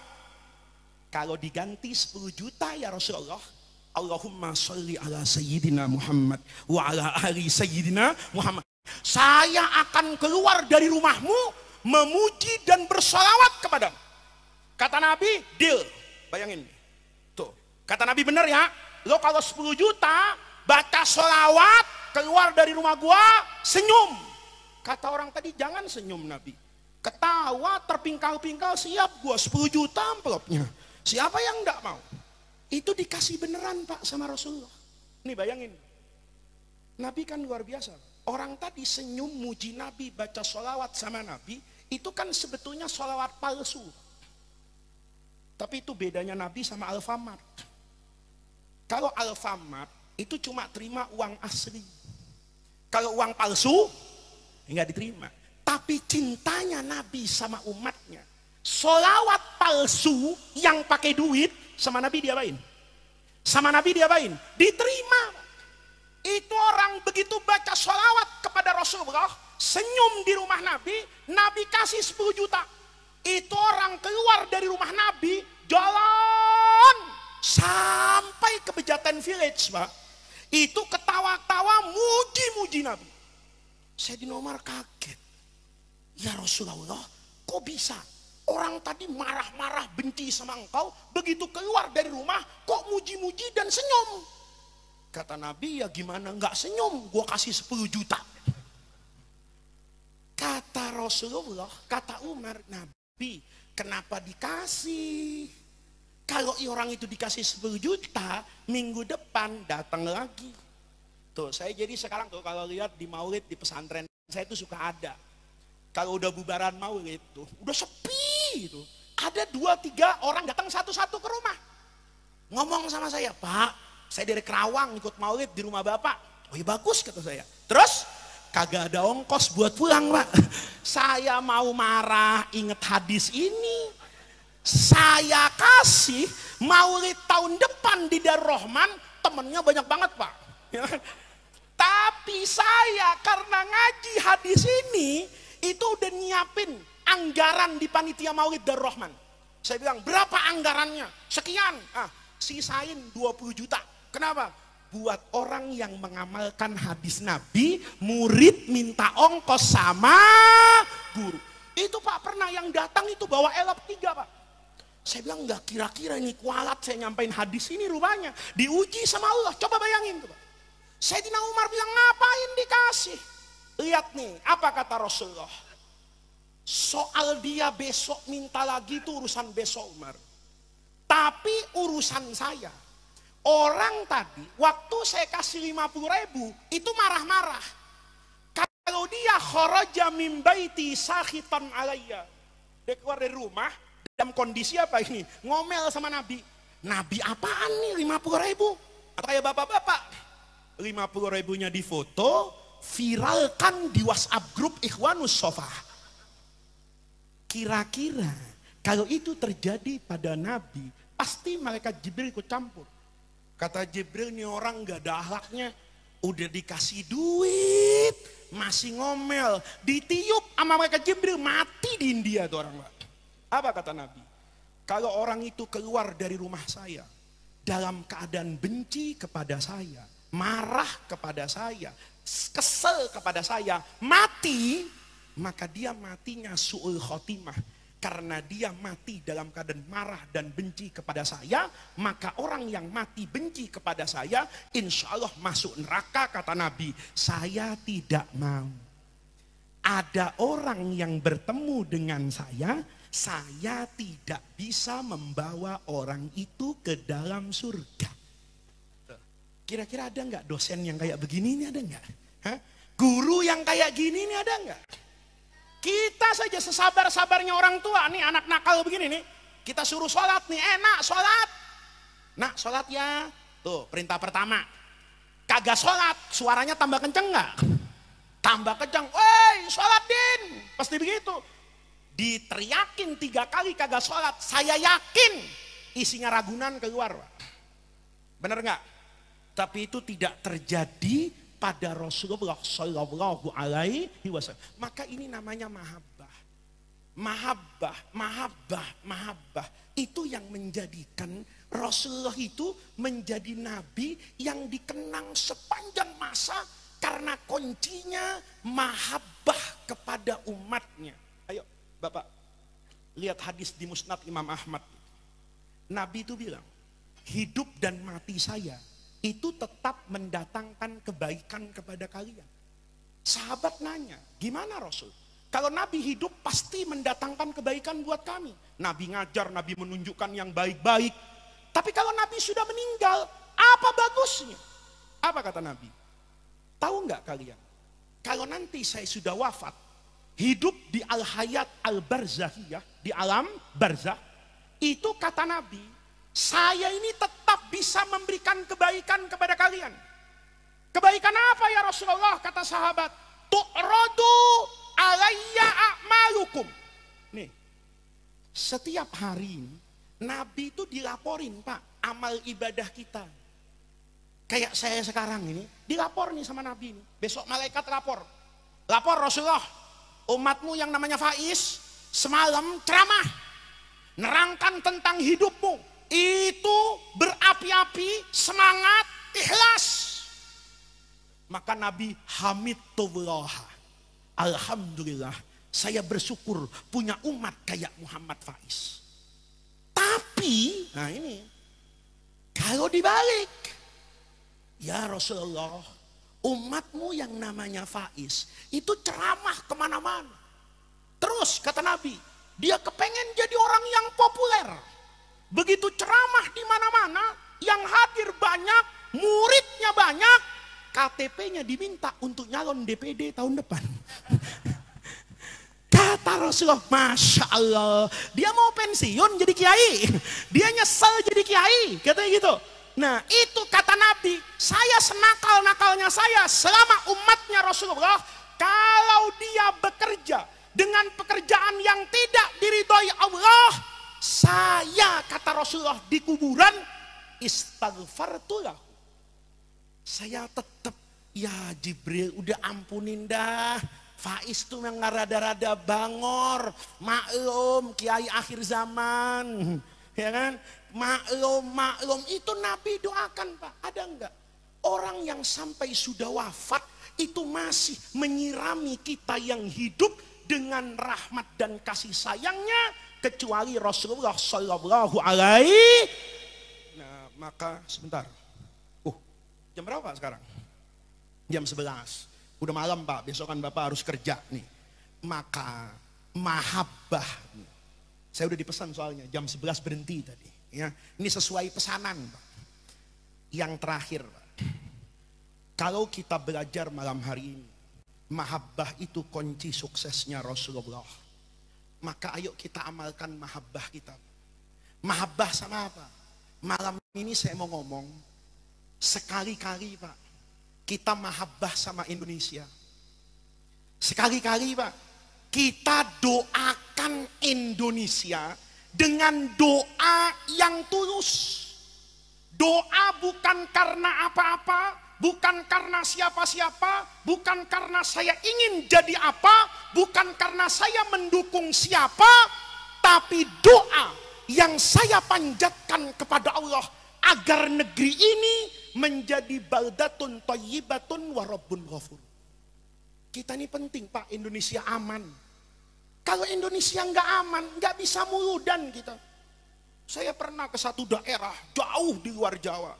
Kalau diganti 10 juta ya Rasulullah, Allahumma sholli ala sayyidina Muhammad wa ala ali sayyidina Muhammad. Saya akan keluar dari rumahmu memuji dan bersalawat kepadamu. Kata Nabi, deal. Bayangin. Tuh, kata Nabi benar ya. Lo kalau 10 juta baca salawat keluar dari rumah gua, senyum. Kata orang tadi, jangan senyum Nabi. Ketawa terpingkal-pingkal, siap gua 10 juta amplopnya. Siapa yang enggak mau? Itu dikasih beneran Pak sama Rasulullah. Nih bayangin. Nabi kan luar biasa. Orang tadi senyum muji Nabi, baca sholawat sama Nabi, itu kan sebetulnya sholawat palsu. Tapi itu bedanya Nabi sama Alfamart. Kalau Alfamart itu cuma terima uang asli. Kalau uang palsu enggak diterima. Tapi cintanya Nabi sama umatnya, sholawat palsu yang pakai duit sama Nabi diapain? Sama Nabi diapain? Diterima. Itu orang begitu baca sholawat kepada Rasulullah, senyum di rumah Nabi, Nabi kasih 10 juta. Itu orang keluar dari rumah Nabi, jalan sampai ke Pejaten Village, Pak. Itu ketawa-tawa, muji-muji Nabi. Sayyidina Umar kaget. Ya Rasulullah, kok bisa? Orang tadi marah-marah benci sama engkau, begitu keluar dari rumah, kok muji-muji dan senyum? Kata Nabi, ya gimana enggak senyum, gua kasih 10 juta. Kata Rasulullah, kata Umar, Nabi, kenapa dikasih? Kalau orang itu dikasih 10 juta, minggu depan datang lagi. Tuh, saya jadi sekarang tuh kalau lihat di maulid di pesantren, saya tuh suka ada. Kalau udah bubaran maulid tuh, udah sepi itu. Ada 2-3 orang datang satu-satu ke rumah. Ngomong sama saya, Pak, saya dari Kerawang ikut maulid di rumah Bapak. Oh iya bagus kata saya. Terus, kagak ada ongkos buat pulang Pak. Saya mau marah, inget hadis ini. Saya kasih maulid tahun depan di Darul Rahman, temennya banyak banget Pak. Tapi saya karena ngaji hadis ini, itu udah nyiapin anggaran di panitia maulid Darul Rahman. Saya bilang, berapa anggarannya? Sekian. Sisain 20 juta. Kenapa? Buat orang yang mengamalkan hadis Nabi, murid minta ongkos sama guru. Itu Pak pernah yang datang itu bawa elop 3 Pak. Saya bilang, enggak, kira-kira ini kualat saya nyampein hadis ini rupanya. Diuji sama Allah. Coba bayangin tuh Pak. Sayyidina Umar bilang, ngapain dikasih? Lihat nih, apa kata Rasulullah? Soal dia besok minta lagi itu urusan besok Umar. Tapi urusan saya. Orang tadi, waktu saya kasih 50.000, itu marah-marah. Kalau dia kharaja min baiti sakhitan alayya. Dia keluar dari rumah, dalam kondisi apa ini? Ngomel sama Nabi. Nabi apaan nih 50.000? Atau kayak bapak-bapak. 50.000-nya difoto, viralkan di WhatsApp grup Ikhwanus Shofah. Kira-kira kalau itu terjadi pada Nabi, pasti malaikat Jibril ikut campur. Kata Jibril, ini orang gak ada akhlaknya, Udah dikasih duit, masih ngomel, ditiup sama malaikat Jibril, mati di India tuh orang. Apa kata Nabi? Kalau orang itu keluar dari rumah saya dalam keadaan benci kepada saya, marah kepada saya, kesel kepada saya, mati, maka dia matinya su'ul khotimah. Karena dia mati dalam keadaan marah dan benci kepada saya, maka orang yang mati benci kepada saya, insya Allah masuk neraka, kata Nabi. Saya tidak mau. Ada orang yang bertemu dengan saya tidak bisa membawa orang itu ke dalam surga. Kira-kira ada nggak dosen yang kayak begini ini, ada nggak? Guru yang kayak gini ini ada nggak? Kita saja sesabar-sabarnya orang tua, nih anak nakal begini nih, kita suruh sholat nih, enak sholat. Nah sholat ya, tuh perintah pertama. Kagak sholat, suaranya tambah kenceng nggak? Tambah kenceng, woi sholat din, pasti begitu. Diteriakin 3 kali kagak sholat, saya yakin isinya ragunan keluar. Bener nggak? Tapi itu tidak terjadi pada Rasulullah Shallallahu Alaihi Wasallam. Maka ini namanya mahabbah. Mahabbah. Itu yang menjadikan Rasulullah itu menjadi nabi yang dikenang sepanjang masa karena kuncinya mahabbah kepada umatnya. Ayo Bapak, lihat hadis di Musnad Imam Ahmad. Nabi itu bilang, hidup dan mati saya itu tetap mendatangkan kebaikan kepada kalian. Sahabat nanya, gimana Rasul? Kalau Nabi hidup pasti mendatangkan kebaikan buat kami. Nabi ngajar, Nabi menunjukkan yang baik-baik. Tapi kalau Nabi sudah meninggal, apa bagusnya? Apa kata Nabi? Tahu nggak kalian? Kalau nanti saya sudah wafat, hidup di al-hayat al-barzahiyah, di alam barzah, itu kata Nabi, saya ini tetap bisa memberikan kebaikan kepada kalian. Kebaikan apa ya Rasulullah? Kata sahabat, tu'radu alayya a'malukum. Nih, setiap hari Nabi itu dilaporin, Pak, amal ibadah kita. Kayak saya sekarang ini, dilapor nih sama Nabi ini. Besok malaikat lapor. Lapor Rasulullah, umatmu yang namanya Faiz semalam ceramah, nerangkan tentang hidupmu. Itu berapi-api, semangat, ikhlas. Maka Nabi hamidullah, alhamdulillah, saya bersyukur punya umat kayak Muhammad Faiz. Tapi, nah ini, kalau dibalik, ya Rasulullah, umatmu yang namanya Faiz itu ceramah kemana-mana. Terus kata Nabi, dia kepengen jadi orang yang populer. Begitu ceramah di mana-mana, yang hadir banyak, muridnya banyak, KTP-nya diminta untuk nyalon DPD tahun depan. Kata Rasulullah, Masya Allah, dia mau pensiun jadi kiai, dia nyesel jadi kiai, katanya gitu. Nah itu kata Nabi, saya senakal-nakalnya saya selama umatnya Rasulullah, kalau dia bekerja dengan pekerjaan yang tidak diridhoi Allah, saya kata Rasulullah di kuburan istighfartulah. Saya tetap, ya Jibril udah ampunin dah, Faiz tuh yang rada-rada bangor, maklum kiai akhir zaman, ya kan? Maklum itu Nabi doakan, Pak. Ada enggak orang yang sampai sudah wafat itu masih menyirami kita yang hidup dengan rahmat dan kasih sayangnya, kecuali Rasulullah Shallallahu Alaihi. Nah maka sebentar, jam berapa sekarang? Jam 11. Udah malam Pak, besok kan Bapak harus kerja nih. Maka mahabbah, saya udah dipesan soalnya jam 11 berhenti tadi. Ya, ini sesuai pesanan Pak. Yang terakhir Pak, kalau kita belajar malam hari ini, mahabbah itu kunci suksesnya Rasulullah. Maka ayo kita amalkan mahabbah kita. Mahabbah sama apa? Malam ini saya mau ngomong, sekali-kali Pak, kita mahabbah sama Indonesia. Sekali-kali Pak, kita doakan Indonesia dengan doa yang tulus. Doa bukan karena apa-apa, bukan karena siapa-siapa, bukan karena saya ingin jadi apa, bukan karena saya mendukung siapa, tapi doa yang saya panjatkan kepada Allah agar negeri ini menjadi baldatun thayyibatun wa rabbun ghafur. Kita ini penting Pak, Indonesia aman. Kalau Indonesia nggak aman, nggak bisa muludan kita. Saya pernah ke satu daerah jauh di luar Jawa.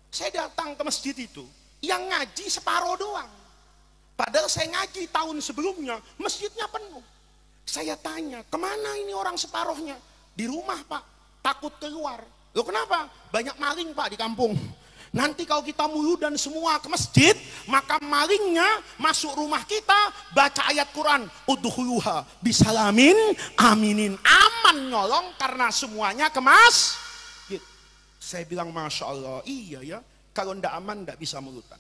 Saya datang ke masjid itu, yang ngaji separuh doang. Padahal saya ngaji tahun sebelumnya, masjidnya penuh. Saya tanya, kemana ini orang separuhnya? Di rumah Pak, takut keluar. Loh kenapa? Banyak maling Pak di kampung. Nanti kalau kita muludan semua ke masjid, maka malingnya masuk rumah kita, baca ayat Quran, udkhuluha bisalamin aminin, aman nyolong karena semuanya kemas. Saya bilang Masya Allah, iya ya, kalau ndak aman ndak bisa muludan.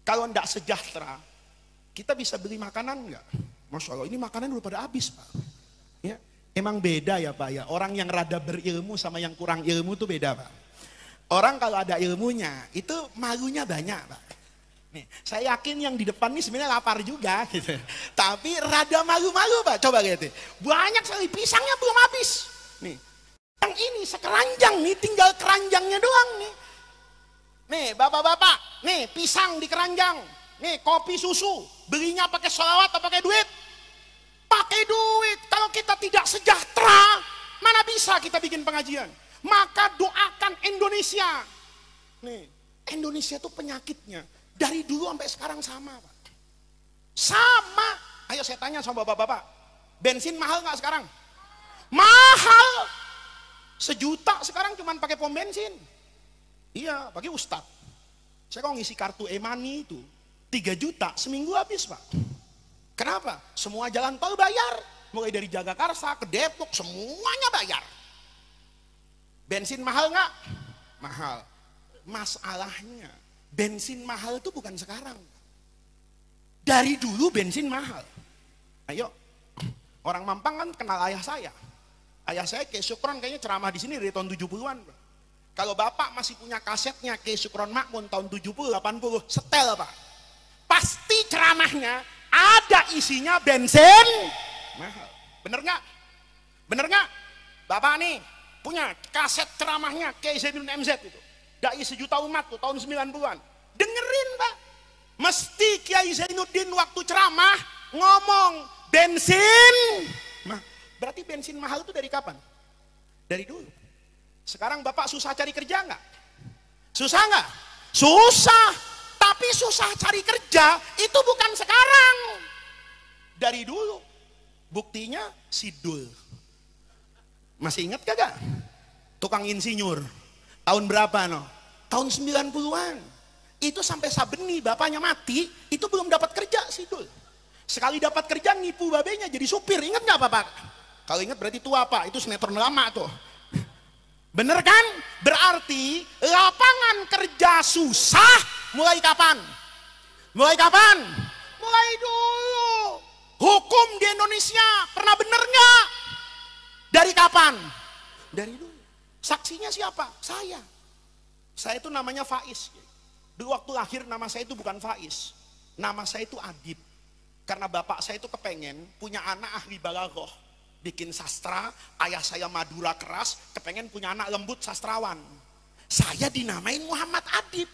Kalau ndak sejahtera, kita bisa beli makanan nggak? Masya Allah, ini makanan udah pada habis Pak. Ya, emang beda ya Pak ya, orang yang rada berilmu sama yang kurang ilmu tuh beda Pak. Orang kalau ada ilmunya, itu malunya banyak Pak. Nih, saya yakin yang di depan ini sebenarnya lapar juga gitu. Tapi rada malu-malu Pak, coba lihat. Banyak sekali pisangnya belum habis. Nih, yang ini sekeranjang nih, tinggal keranjangnya doang nih. Nih bapak-bapak, nih pisang di keranjang. Nih kopi susu, belinya pakai sholawat atau pakai duit? Pakai duit. Kalau kita tidak sejahtera, mana bisa kita bikin pengajian? Maka doakan Indonesia. Nih, Indonesia itu penyakitnya dari dulu sampai sekarang sama, Pak. Sama. Ayo saya tanya sama bapak-bapak, bensin mahal nggak sekarang? Mahal. 1 juta sekarang cuma pakai pom bensin. Iya, pakai Ustad. Saya kalau ngisi kartu e-money itu 3 juta seminggu habis, Pak. Kenapa? Semua jalan tol bayar, mulai dari Jagakarsa ke Depok semuanya bayar. Bensin mahal nggak? Mahal. Masalahnya, bensin mahal itu bukan sekarang. Dari dulu bensin mahal. Ayo, orang Mampang kan kenal ayah saya. Ayah saya Kiai Sukron kayaknya ceramah di sini dari tahun 70-an. Kalau Bapak masih punya kasetnya Kiai Sukron Makmun tahun 70, 80, setel Pak. Pasti ceramahnya ada isinya bensin mahal. Bener nggak? Bener nggak? Bapak nih punya kaset ceramahnya Kiai Zainuddin MZ itu, dai sejuta umat tuh tahun 90-an. Dengerin Pak, mesti Kiai Zainuddin waktu ceramah ngomong bensin. Nah, berarti bensin mahal itu dari kapan? Dari dulu. Sekarang Bapak susah cari kerja nggak? Susah nggak? Susah. Tapi susah cari kerja itu bukan sekarang, dari dulu. Buktinya Sidul. Masih ingat kagak? Tukang insinyur. Tahun berapa no? Tahun 90-an. Itu sampai Sabeni bapaknya mati, itu belum dapat kerja Sidul. Sekali dapat kerja nipu babenya jadi supir. Ingat nggak Bapak? Kalau ingat berarti tua Pak, itu sinetron lama tuh. Bener kan? Berarti lapangan kerja susah mulai kapan? Mulai kapan? Mulai dulu. Hukum di Indonesia pernah bener nggak? Dari kapan? Dari dulu. Saksinya siapa? Saya. Saya itu namanya Faiz. Dulu waktu lahir nama saya itu bukan Faiz. Nama saya itu Adib. Karena bapak saya itu kepengen punya anak ahli balaghah, bikin sastra. Ayah saya Madura keras, kepengen punya anak lembut sastrawan. Saya dinamain Muhammad Adib.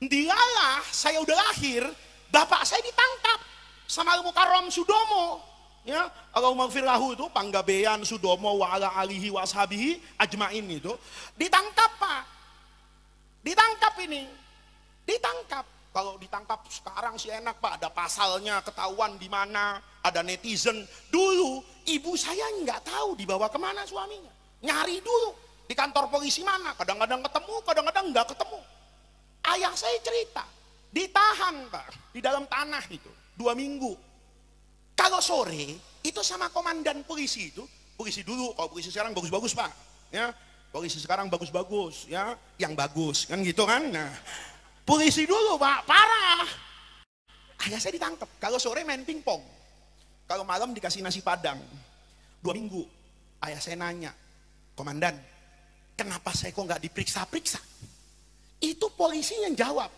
Dialah saya udah lahir, bapak saya ditangkap sama Al-Mukarram Sudomo. Ya, Allahumma gfir lahu itu Panggabean Sudomo wa ala alihi wa ashabihi ajmain itu. Ditangkap Pak. Ditangkap ini. Ditangkap. Kalau ditangkap sekarang sih enak Pak, ada pasalnya, ketahuan di mana, ada netizen. Dulu ibu saya nggak tahu dibawa kemana suaminya, nyari dulu di kantor polisi mana, kadang-kadang ketemu, kadang-kadang nggak ketemu. Ayah saya cerita, ditahan Pak di dalam tanah itu 2 minggu. Kalau sore itu sama komandan polisi itu, polisi dulu, kalau polisi sekarang bagus-bagus Pak, ya polisi sekarang bagus-bagus, ya yang bagus kan gitu kan. Nah, polisi dulu Pak, parah. Ayah saya ditangkap. Kalau sore main pingpong, kalau malam dikasih nasi padang. 2 minggu. Ayah saya nanya, komandan, kenapa saya kok nggak diperiksa-periksa? Itu polisi yang jawab,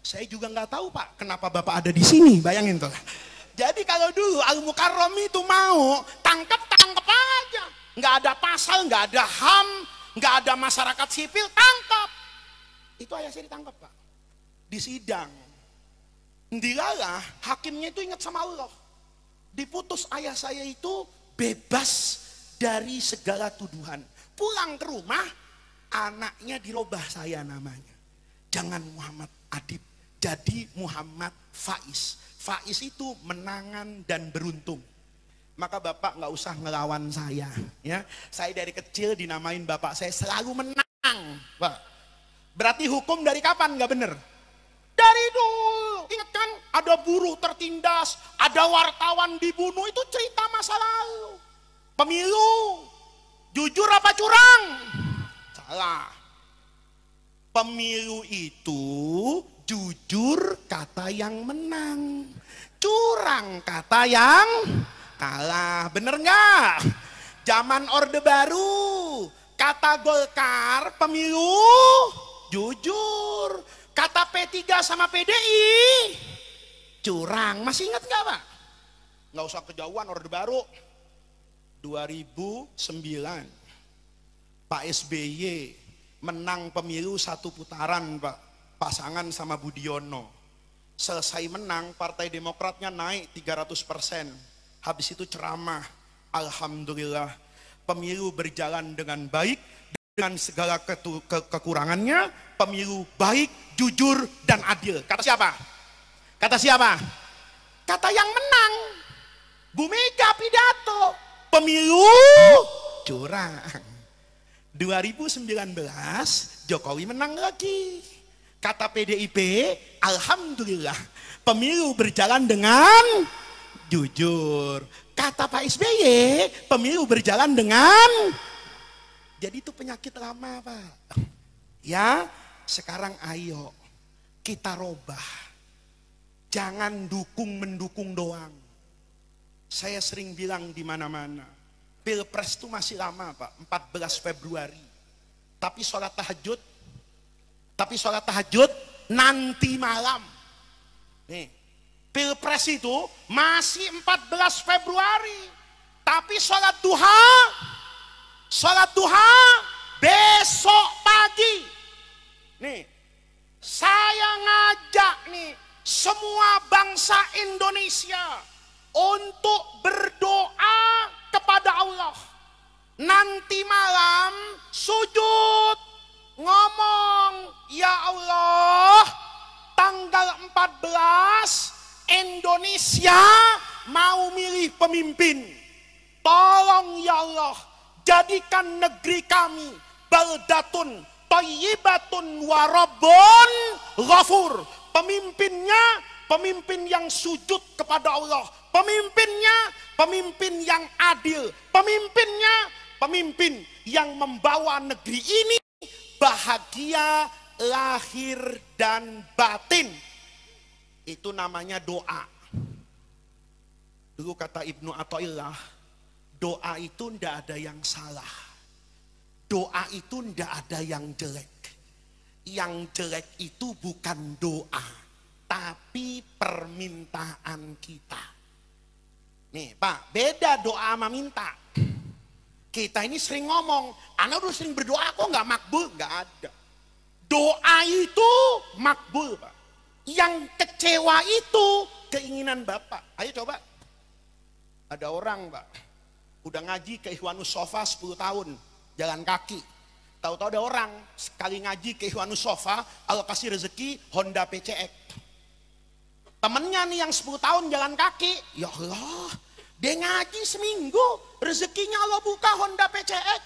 Saya juga nggak tahu Pak, kenapa Bapak ada di sini, bayangin tuh. Jadi kalau dulu Al-Mukarram itu mau tangkap aja, nggak ada pasal, nggak ada HAM, nggak ada masyarakat sipil, tangkap. Itu ayah saya ditangkap Pak, di sidang. Dilalah hakimnya itu ingat sama Allah, diputus ayah saya itu bebas dari segala tuduhan. Pulang ke rumah, anaknya dirubah saya namanya. Jangan Muhammad Adib, jadi Muhammad Faiz. Faiz itu menangan dan beruntung. Maka Bapak nggak usah ngelawan saya, ya. Saya dari kecil dinamain Bapak saya selalu menang, Pak. Berarti hukum dari kapan nggak bener? Dari dulu. Ingat kan, ada buruh tertindas, ada wartawan dibunuh, itu cerita masa lalu. Pemilu, jujur apa curang? Salah. Pemilu itu jujur kata yang menang, curang kata yang kalah. Bener nggak? Zaman Orde Baru, kata Golkar pemilu jujur, kata P3 sama PDI curang. Masih ingat nggak Pak? Nggak usah kejauhan, Orde Baru 2009 Pak SBY menang pemilu 1 putaran Pak, pasangan sama Budiono. Selesai menang, Partai Demokratnya naik 300%. Habis itu ceramah, alhamdulillah pemilu berjalan dengan baik, dengan segala kekurangannya, pemilu baik, jujur dan adil. Kata siapa? Kata siapa? Kata yang menang, Bu Mega pidato, pemilu curang. 2019 Jokowi menang lagi. Kata PDIP, alhamdulillah pemilu berjalan dengan jujur. Kata Pak SBY, pemilu berjalan dengan. Jadi itu penyakit lama Pak. Ya, sekarang ayo kita robah. Jangan mendukung doang. Saya sering bilang di mana-mana, Pilpres itu masih lama Pak, 14 Februari. Tapi sholat tahajud nanti malam. Nih, Pilpres itu masih 14 Februari. Tapi sholat duha besok pagi. Nih, saya ngajak nih semua bangsa Indonesia untuk berdoa kepada Allah. Nanti malam sujud ngomong, ya Allah, tanggal 14 Indonesia mau milih pemimpin. Tolong ya Allah, jadikan negeri kami baldatun thayyibatun wa rabbun ghafur. Pemimpinnya pemimpin yang sujud kepada Allah, pemimpinnya pemimpin yang adil, pemimpinnya pemimpin yang membawa negeri ini bahagia lahir dan batin. Itu namanya doa. Dulu kata Ibnu Athaillah, doa itu ndak ada yang salah, doa itu ndak ada yang jelek. Yang jelek itu bukan doa, tapi permintaan kita. Nih Pak, beda doa sama minta. Kita ini sering ngomong, anak udah sering berdoa kok nggak makbul, nggak ada. Doa itu makbul Pak. Yang kecewa itu keinginan Bapak. Ayo coba, ada orang Pak, udah ngaji ke Ikhwanus Sofa 10 tahun, jalan kaki. Tahu-tahu ada orang sekali ngaji ke Ikhwanus Sofa, Allah kasih rezeki Honda PCX. Temennya nih yang 10 tahun jalan kaki, ya Allah, dia ngaji seminggu, rezekinya Allah buka Honda PCX.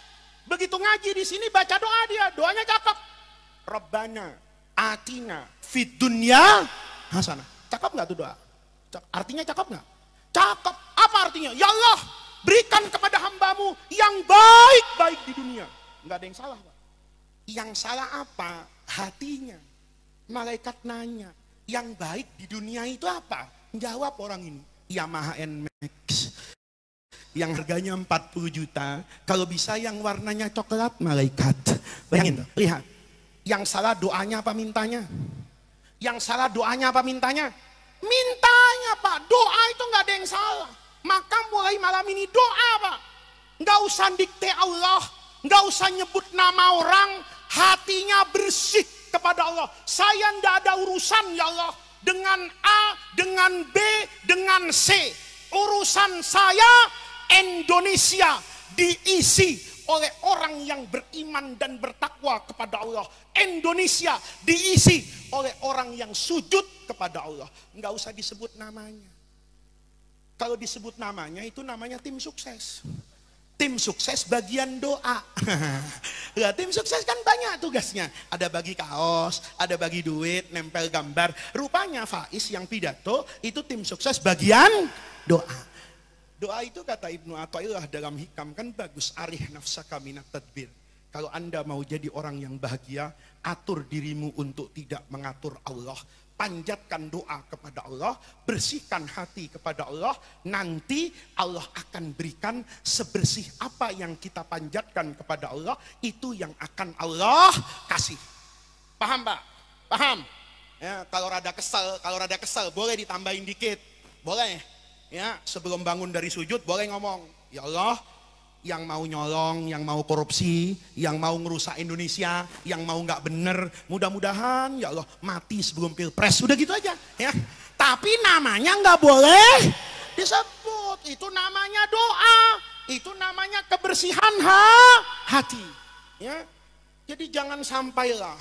Begitu ngaji di sini baca doa dia, doanya cakep. Rabbana atina fid dunya hasanah. Cakep nggak tuh doa? Artinya cakep nggak? Cakep. Apa artinya? Ya Allah, berikan kepada hambamu yang baik-baik di dunia. Nggak ada yang salah Pak. Yang salah apa? Hatinya. Malaikat nanya, yang baik di dunia itu apa? Jawab orang ini, Yamaha NMAX yang harganya 40 juta, kalau bisa yang warnanya coklat. Malaikat, bayangin tuh, lihat, yang salah doanya apa mintanya? Yang salah doanya apa mintanya? Mintanya Pak, doa itu nggak ada yang salah. Maka mulai malam ini doa Pak. Nggak usah dikte Allah, nggak usah nyebut nama orang, hatinya bersih kepada Allah. Saya nggak ada urusan ya Allah dengan A, dengan B, dengan C. Urusan saya Indonesia diisi oleh orang yang beriman dan bertakwa kepada Allah. Indonesia diisi oleh orang yang sujud kepada Allah. Nggak usah disebut namanya. Kalau disebut namanya itu namanya tim sukses. Tim sukses bagian doa. Ya, tim sukses kan banyak tugasnya. Ada bagi kaos, ada bagi duit, nempel gambar. Rupanya Faiz yang pidato itu tim sukses bagian doa. Doa itu kata Ibnu Athaillah dalam hikam kan bagus. Arih nafsaka minat tadbir. Kalau Anda mau jadi orang yang bahagia, atur dirimu untuk tidak mengatur Allah. Panjatkan doa kepada Allah, bersihkan hati kepada Allah, nanti Allah akan berikan sebersih apa yang kita panjatkan kepada Allah, itu yang akan Allah kasih. Paham Pak? Paham? Ya, kalau rada kesel boleh ditambahin dikit. Boleh. Ya, sebelum bangun dari sujud boleh ngomong, ya Allah, yang mau nyolong, yang mau korupsi, yang mau ngerusak Indonesia, yang mau nggak bener, mudah-mudahan ya Allah mati sebelum pilpres. Udah gitu aja ya. Tapi namanya nggak boleh disebut. Itu namanya doa. Itu namanya kebersihan hati. Ya. Jadi jangan sampailah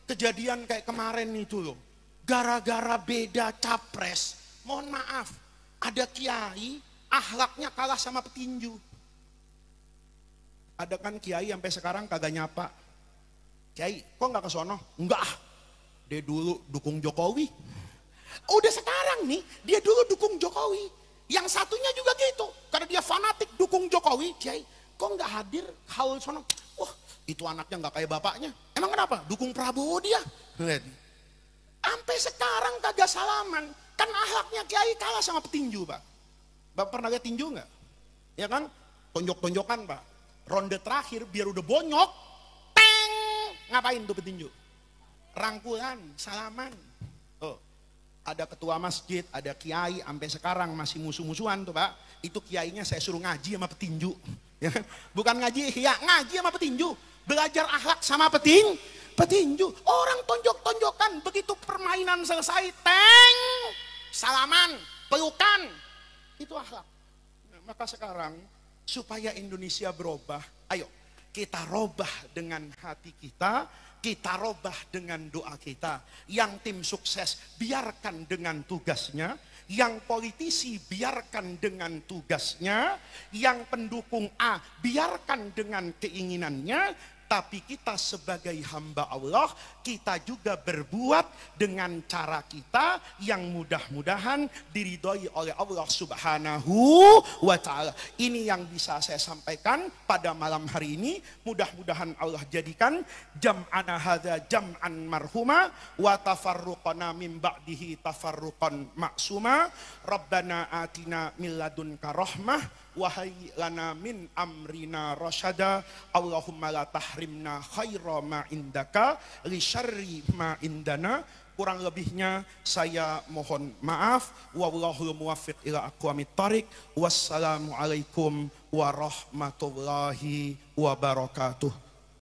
kejadian kayak kemarin itu loh. Gara-gara beda capres. Mohon maaf, ada kiai akhlaknya kalah sama petinju. Ada kan kiai sampai sekarang kagak nyapa. Kiai, kok nggak ke sono? Enggak. Dia dulu dukung Jokowi. Udah sekarang nih, dia dulu dukung Jokowi. Yang satunya juga gitu. Karena dia fanatik dukung Jokowi. Kiai, kok nggak hadir haul sono? Wah, itu anaknya nggak kayak bapaknya. Emang kenapa? Dukung Prabowo dia. Lihat. Sampai sekarang kagak salaman. Kan akhlaknya kiai kalah sama petinju, Pak. Bapak pernah lihat tinju nggak? Ya kan? Tonjok-tonjokan, Pak. Ronde terakhir biar udah bonyok, teng, ngapain tuh petinju? Rangkulan, salaman. Oh, ada ketua masjid, ada kiai, sampai sekarang masih musuh-musuhan tuh Pak. Itu kiainya saya suruh ngaji sama petinju. Ya, bukan ngaji, ya ngaji sama petinju. Belajar akhlak sama petinju. Orang tonjok-tonjokan, begitu permainan selesai, teng, salaman, pelukan. Itu akhlak. Nah, maka sekarang supaya Indonesia berubah, ayo kita robah dengan hati kita robah dengan doa kita. Yang tim sukses biarkan dengan tugasnya, yang politisi biarkan dengan tugasnya, yang pendukung A biarkan dengan keinginannya. Tapi kita sebagai hamba Allah, kita juga berbuat dengan cara kita yang mudah-mudahan diridhoi oleh Allah Subhanahu wa ta'ala. Ini yang bisa saya sampaikan pada malam hari ini. Mudah-mudahan Allah jadikan jam'ana hadza jam'an marhuma wa tafarruqana min ba'dihi tafarruqan maksuma. Rabbana atina min ladunka rahmah wahai lana min amrina rasyada. Allahumma la tahrimna khaira ma indaka li syarri ma indana. Kurang lebihnya saya mohon maaf. Wallahul muwaffiq ila aqwamit thariq. Wassalamualaikum warahmatullahi wabarakatuh.